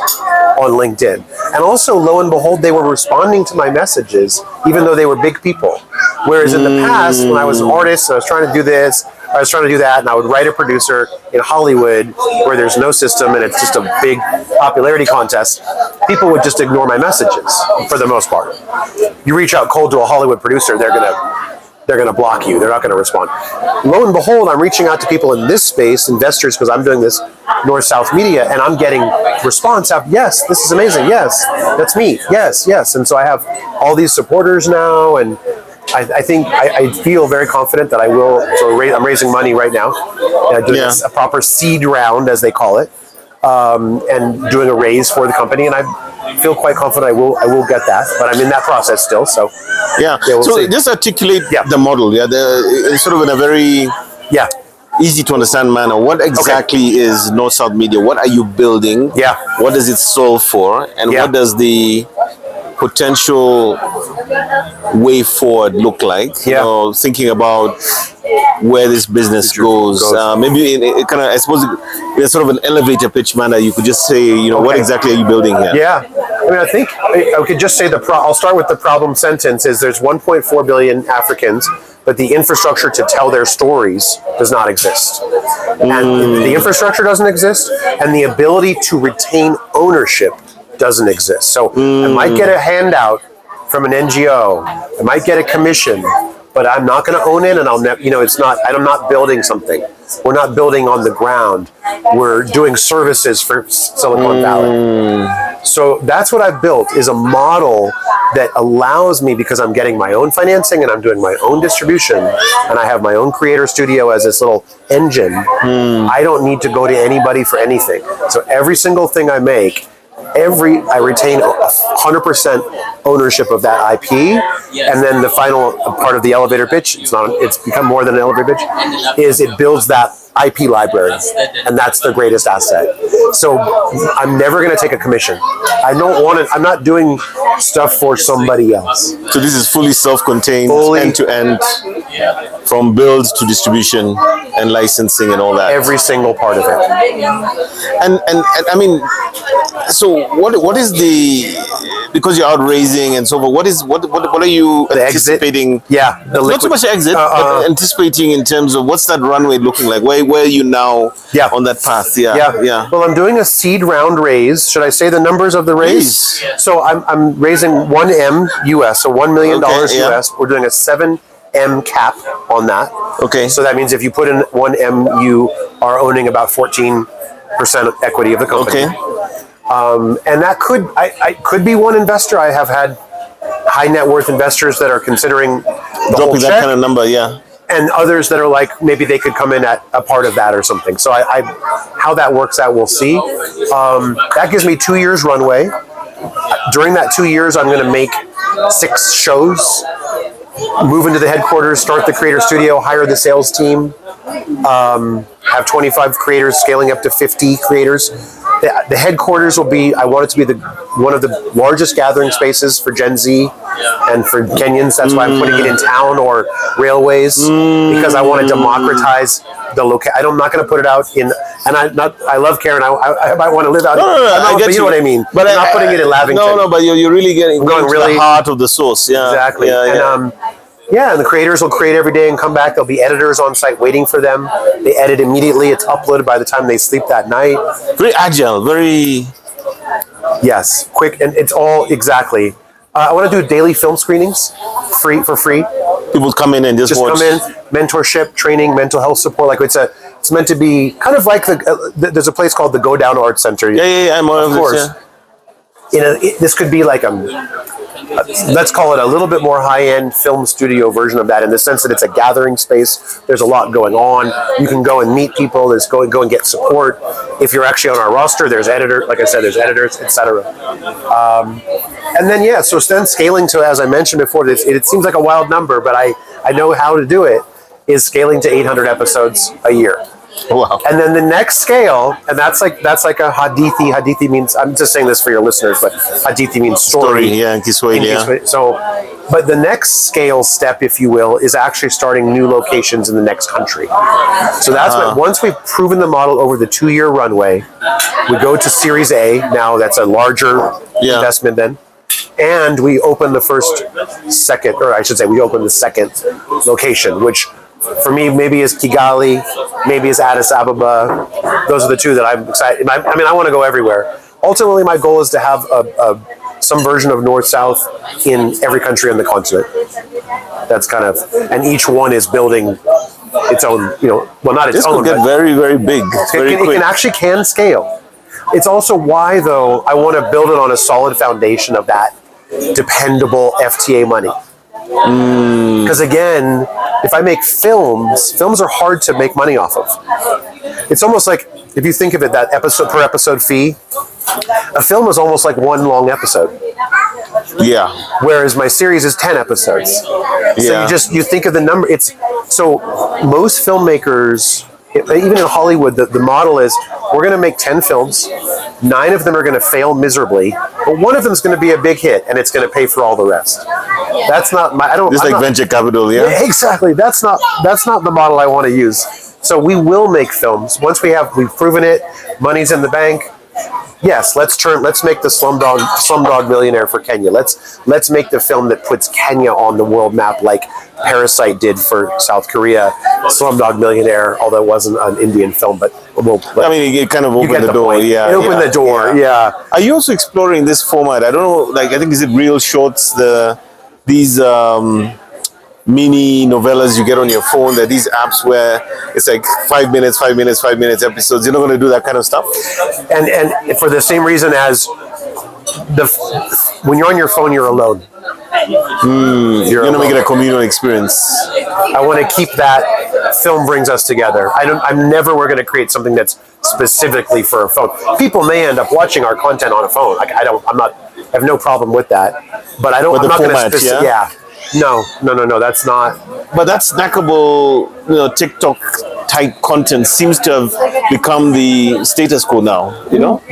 on LinkedIn. And also, lo and behold, they were responding to my messages, even though they were big people. Whereas in the past, when I was an artist and I was trying to do this, I was trying to do that, and I would write a producer in Hollywood where there's no system and it's just a big popularity contest, people would just ignore my messages for the most part. You reach out cold to a Hollywood producer, they're going to they're going to block you. They're not going to respond. Lo and behold, I'm reaching out to people in this space, investors, because I'm doing this NorthSouth Media, and I'm getting response of, yes, this is amazing. Yes, that's me. Yes, yes. And so I have all these supporters now, and I think I feel very confident that I will. So I'm raising money right now, doing a proper seed round, as they call it, and doing a raise for the company, and I feel quite confident I will get that, but I'm in that process still. So we'll so see. Just articulate the model. It's sort of in a very easy to understand manner. What exactly is NorthSouth Media? What are you building? What does it solve for? And what does the potential way forward look like? You know, thinking about where this business goes. Maybe in kind of, I suppose, in sort of an elevator pitch manner, you could just say, you know, what exactly are you building here? I mean, I think I could just say I'll start with the problem sentence is there's 1.4 billion Africans, but the infrastructure to tell their stories does not exist. And the infrastructure doesn't exist, and the ability to retain ownership doesn't exist. So I might get a handout from an NGO, I might get a commission, but I'm not going to own it, and I'll never, it's not, I'm not building something. We're not building on the ground. We're doing services for Silicon Valley. So that's what I've built, is a model that allows me, because I'm getting my own financing and I'm doing my own distribution, and I have my own creator studio as this little engine. I don't need to go to anybody for anything. So every single thing I make, I retain 100% ownership of that IP, and then the final part of the elevator pitch, it's become more than an elevator pitch, is it builds that IP library, and that's the greatest asset. So I'm never going to take a commission. I don't want to. I'm not doing stuff for somebody else. So this is fully self-contained, end-to-end, from build to distribution and licensing and all that. Every single part of it. And I mean, so what is the, because you're out raising and so forth, what are you anticipating? Not so much exit, but anticipating in terms of what's that runway looking like? Where are you now on that path? Well, I'm doing a seed round raise. Should I say the numbers of the raise? Please. So I'm raising $1 M US, so $1 million US. We're doing a 7M cap on that. Okay. So that means if you put in 1M, you are owning about 14% equity of the company. Okay. And that could be one investor. I have had high net worth investors that are considering dropping that kind of number, and others that are like, maybe they could come in at a part of that or something. So how that works out, we'll see. That gives me 2 years runway. During that 2 years, I'm going to make 6 shows, move into the headquarters, start the creator studio, hire the sales team, have 25 creators scaling up to 50 creators. The headquarters will be, I want it to be one of the largest gathering spaces for Gen Z and for Kenyans. That's why I'm putting it in town or railways, because I want to democratize the location. I'm not going to put it out in, and I love Karen. I might want to live out. But you know what I mean. But I'm not putting it in Lavington. No, but you're really getting going really to the heart of the source. Exactly. And the creators will create every day and come back. There'll be editors on site waiting for them. They edit immediately. It's uploaded by the time they sleep that night. Very agile, very... Yes, quick, and it's all exactly. I want to do daily film screenings, for free. People come in and just watch. Come in, mentorship, training, mental health support. Like it's meant to be kind of like there's a place called the Go Down Art Center. I'm of course. This could be like let's call it a little bit more high-end film studio version of that, in the sense that it's a gathering space. There's a lot going on. You can go and meet people. There's go and get support. If you're actually on our roster, there's editors. Like I said, there's editors, etc. And then so then scaling to, as I mentioned before, it seems like a wild number, but I know how to do it. Is scaling to 800 episodes a year. Wow. And then the next scale, and that's like a hadithi. Hadithi means, I'm just saying this for your listeners, but hadithi means story. In Kiswahili. So, but the next scale step, if you will, is actually starting new locations in the next country. So that's once we've proven the model over the 2 year runway, we go to Series A. Now that's a larger investment then. And we open the second location, which for me, maybe is Kigali, maybe is Addis Ababa. Those are the two that I'm excited. I mean, I want to go everywhere. Ultimately, my goal is to have a some version of North-South in every country on the continent. That's kind of, and each one is building its own, well, not its this own. This could get very, very big. It can scale. It's also why, though, I want to build it on a solid foundation of that dependable FTA money. Because again, if I make films are hard to make money off of. It's almost like, if you think of it, that episode per episode fee, a film is almost like one long episode. Yeah. Whereas my series is 10 episodes. Yeah. So you think of the number. So most filmmakers, even in Hollywood, the model is, we're going to make 10 films. 9 of them are going to fail miserably, but one of them is going to be a big hit, and it's going to pay for all the rest. That's not my. Just like venture capital, yeah. Yeah, exactly. That's not the model I want to use. So we will make films once we've proven it. Money's in the bank. Yes, let's make the Slumdog Millionaire for Kenya. Let's make the film that puts Kenya on the world map, like Parasite did for South Korea. Slumdog Millionaire, although it wasn't an Indian film, but it kind of opened the door. Yeah, it opened the door. Yeah. Are you also exploring this format? I don't know. Like, I think, is it Reel Shorts? These mini novellas you get on your phone. There are these apps where it's like 5 minutes episodes. You're not going to do that kind of stuff. And for the same reason as when you're on your phone, you're alone. You're going to make it a communal experience. I want to keep that. Film brings us together. We're going to create something that's specifically for a phone. People may end up watching our content on a phone. Like, I have no problem with that. But I'm not going to. Yeah. No, that's not. But that snackable, TikTok type content seems to have become the status quo now,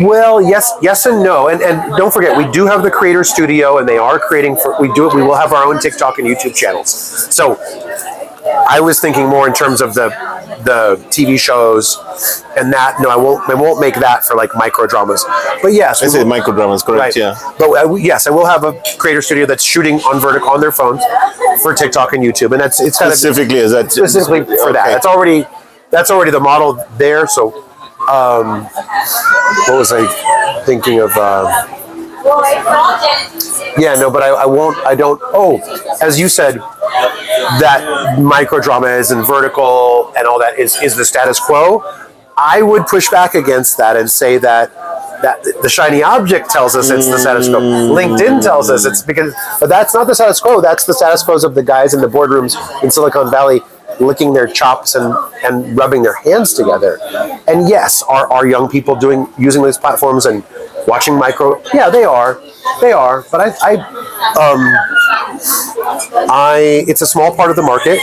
Well, yes and no. And don't forget, we do have the creator studio, and they are creating we will have our own TikTok and YouTube channels. So I was thinking more in terms of the TV shows and that. No, I won't make that for like Microdramas. But yes, I said Microdramas, correct? Right. Yeah. But yes, I will have a creator studio that's shooting on vertical on their phones for TikTok and YouTube, and it's specifically for that. That's already the model there. So, what was I thinking of? But I won't. I don't. Oh, as you said, that Microdramas and vertical and all that is the status quo. I would push back against that and say that the shiny object tells us it's the status quo. LinkedIn tells us but that's not the status quo. That's the status quo of the guys in the boardrooms in Silicon Valley licking their chops and rubbing their hands together. And yes, are young people using these platforms and watching micro? Yeah, they are. But it's a small part of the market,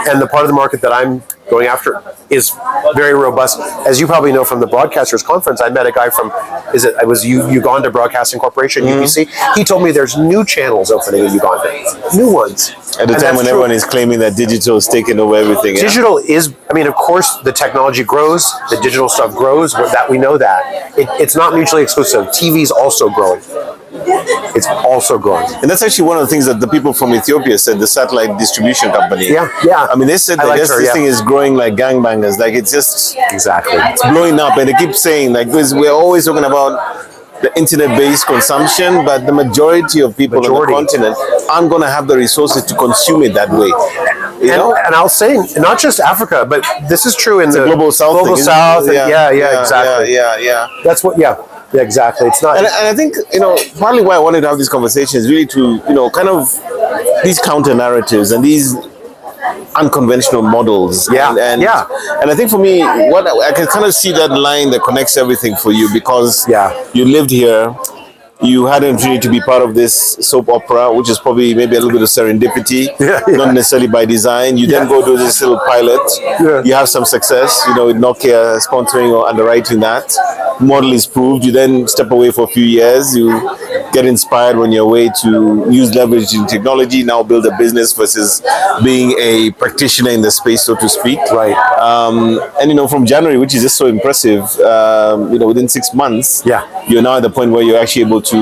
and the part of the market that I'm going after is very robust. As you probably know from the Broadcasters Conference, I met a guy from, Uganda Broadcasting Corporation, UBC. He told me there's new channels opening in Uganda, new ones. At the time when everyone is claiming that digital is taking over everything. Digital is, of course, the technology grows, the digital stuff grows, that we know that. It's not mutually exclusive. TV's also growing. It's also growing. And that's actually one of the things that the people from Ethiopia said, the satellite distribution company. Yeah. They said that this thing is growing like gangbangers. Like, it's just... Exactly. It's blowing up. And they keep saying, like, we're always talking about the internet-based consumption, but the majority of people on the continent aren't going to have the resources to consume it that way. And I'll say, not just Africa, but this is true in the global south. Global south. Exactly. Yeah. That's what. Yeah, exactly. It's not. And I think partly why I wanted to have this conversation is really to kind of these counter narratives and these unconventional models. And I think for me, what I can kind of see that line that connects everything for you, because you lived here. You had an opportunity to be part of this soap opera, which is probably maybe a little bit of serendipity, not necessarily by design. You then go do this little pilot. You have some success, with Nokia sponsoring or underwriting that. Model is proved. You then step away for a few years. You get inspired when you're away to use leverage in technology, now build a business versus being a practitioner in the space, so to speak. Right. And from January, which is just so impressive, within 6 months, you're now at the point where you're actually able to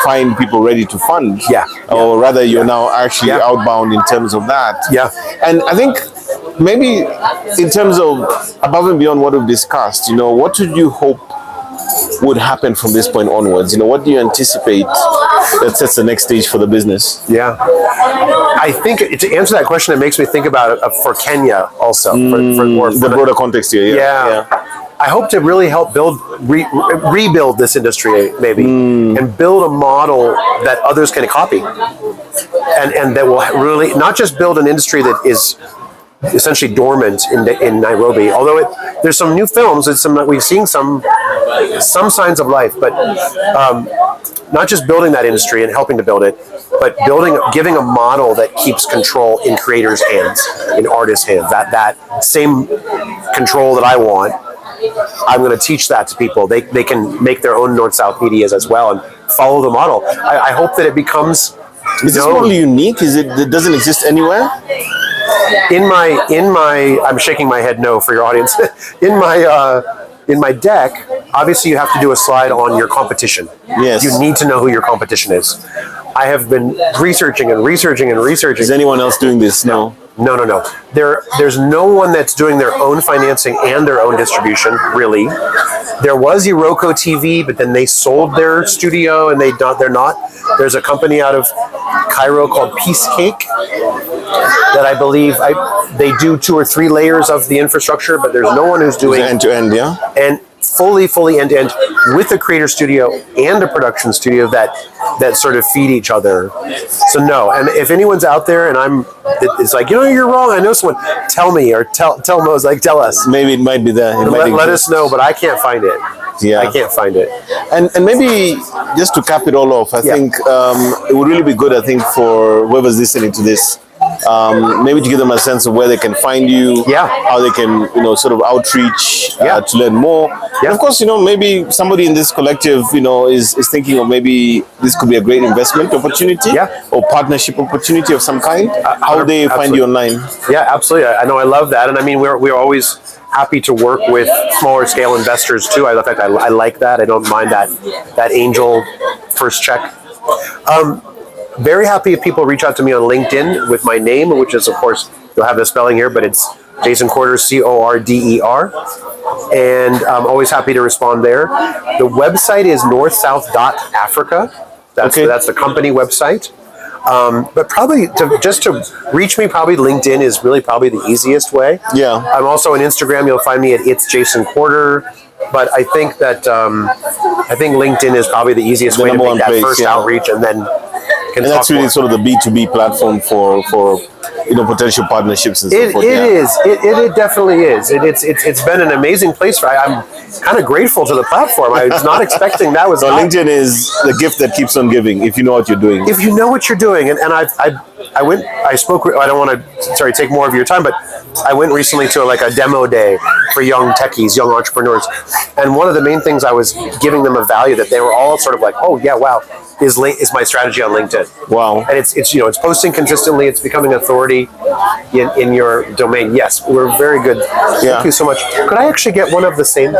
find people ready to fund. Or rather, you're now actually outbound in terms of that. And I think maybe in terms of above and beyond what we've discussed, what would you hope would happen from this point onwards? What do you anticipate that sets the next stage for the business? Yeah, I think to answer that question, it makes me think about for Kenya also, for the broader context here. Yeah. I hope to really help rebuild this industry, maybe, and build a model that others can copy, and that will really not just build an industry that is essentially dormant in Nairobi. Although there's some new films and we've seen some signs of life, but not just building that industry and helping to build it, but giving a model that keeps control in creators' hands, in artists' hands. That same control that I want, I'm going to teach that to people. They can make their own NorthSouth medias as well and follow the model. I hope that it becomes. Is this model unique? It doesn't exist anywhere? In my, I'm shaking my head no for your audience. In my deck, obviously you have to do a slide on your competition. Yes. You need to know who your competition is. I have been researching. Is anyone else doing this? No. No. There's no one that's doing their own financing and their own distribution, really. There was Iroko TV, but then they sold their studio and they're not. There's a company out of Cairo called Peacecake that I believe they do 2 or 3 layers of the infrastructure, but there's no one who's doing end to end, yeah. And fully end to end with a creator studio and a production studio that sort of feed each other. So no, and if anyone's out there and it's like, you're wrong, I know someone, tell me, or tell Mo's, like, tell us. Maybe it might be there. Let us know, but I can't find it. Yeah, I can't find it. And maybe just to cap it all off, I think it would really be good, I think, for whoever's listening to this, maybe to give them a sense of where they can find you, how they can, sort of outreach to learn more. Yeah. And of course, maybe somebody in this collective, is thinking of maybe this could be a great investment opportunity or partnership opportunity of some kind. How they find you online? Yeah, absolutely. I know, I love that. And I mean, we're always happy to work with smaller scale investors too. I like that. I don't mind that angel first check. Very happy if people reach out to me on LinkedIn with my name, which is, of course, you'll have the spelling here, but it's Jason Corder, Corder. And I'm always happy to respond there. The website is northsouth.africa. That's the company website. But probably to reach me, probably LinkedIn is really probably the easiest way. Yeah. I'm also on Instagram. You'll find me at It's Jason Corder. But I think that LinkedIn is probably the easiest way to make that first outreach, and then. And that's really sort of the B2B platform for potential partnerships and so forth. It definitely is. It's been an amazing place. I'm kind of grateful to the platform. I was not expecting that. LinkedIn is the gift that keeps on giving if you know what you're doing. If you know what you're doing, and I spoke. I don't want to take more of your time, but I went recently to a demo day for young techies, young entrepreneurs, and one of the main things I was giving them a value that they were all sort of like, oh yeah, wow. Is my strategy on LinkedIn. Wow. And it's posting consistently. It's becoming authority in your domain. Yes, we're very good. Yeah. Thank you so much. Could I actually get one of the same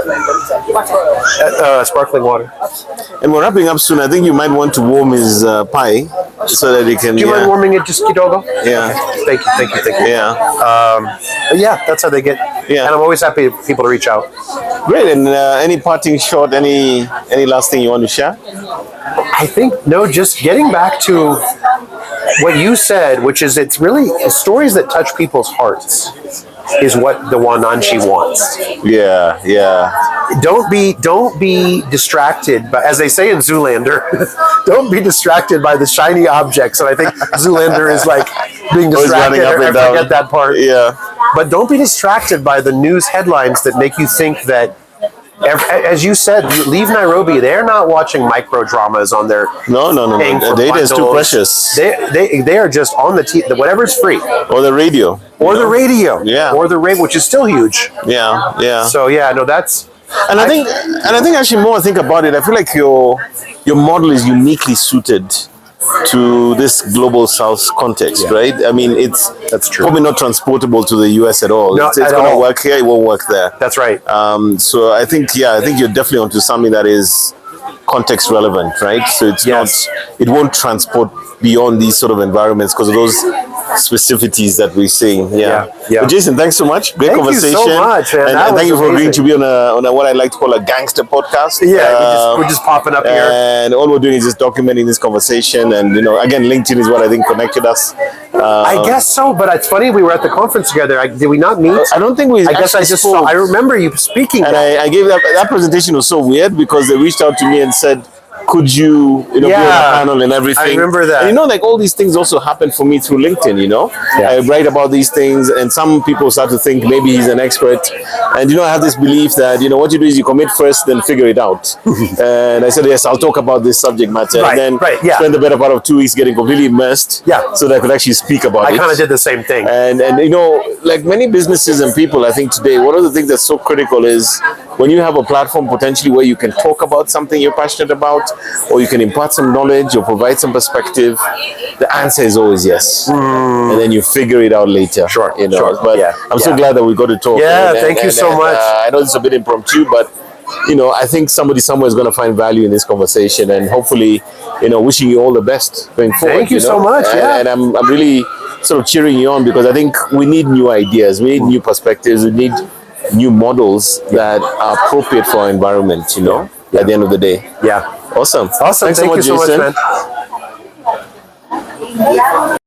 sparkling water? And we're wrapping up soon. I think you might want to warm his pie so that he can. Do you mind warming it just kidogo? Yeah. Thank you. Yeah. That's how they get. Yeah. And I'm always happy for people to reach out. Great. And any parting shot? Any last thing you want to share? I think, just getting back to what you said, which is it's really stories that touch people's hearts is what the Wananchi wants. Yeah. Don't be distracted by, as they say in Zoolander, don't be distracted by the shiny objects. And I think Zoolander is like being distracted. I forget that part. Yeah. But don't be distracted by the news headlines that make you think that, as you said, you leave Nairobi, they're not watching Microdramas on their No. The data is too precious. They are just on the TV, whatever's free. Or the radio. The radio. Yeah. Or the radio, which is still huge. Yeah. So that's. And I think actually more I think about it, I feel like your model is uniquely suited to this global South context, right? I mean, that's true. Probably not transportable to the US at all. No, it's going to work here, it won't work there. That's right. So I think you're definitely onto something that is context relevant, right? So it's not, it won't transport beyond these sort of environments because of those specificities that we're seeing. Yeah. But Jason, thanks so much. Great conversation. Thank you so much, man. And thank you for agreeing to be on a what I like to call a gangster podcast. Yeah, we're just popping up here. And all we're doing is just documenting this conversation. And, again, LinkedIn is what I think connected us. I guess so, but it's funny, we were at the conference together. Did we not meet? I don't think we I guess I just spoke. saw, I remember you speaking. And I gave that presentation was so weird because they reached out to me and said, could you, be on a panel and everything? I remember that. And, like all these things also happen for me through LinkedIn, I write about these things and some people start to think maybe he's an expert. And, I have this belief that, what you do is you commit first, then figure it out. And I said, yes, I'll talk about this subject matter. Right, and then yeah. spend the better part of 2 weeks getting completely immersed so that I could actually speak about it. I kind of did the same thing. And like many businesses and people, I think today, one of the things that's so critical is when you have a platform potentially where you can talk about something you're passionate about, or you can impart some knowledge or provide some perspective, the answer is always yes. And then you figure it out later. Sure. But I'm so glad that we got to talk. Yeah, thank you so much. I know it's a bit impromptu, but I think somebody somewhere is going to find value in this conversation, and hopefully, wishing you all the best going forward. Thank you so much. And I'm really sort of cheering you on because I think we need new ideas, we need new perspectives, we need new models that are appropriate for our environment, at the end of the day. Yeah. Awesome. Thanks Thank you so much, Jason. man.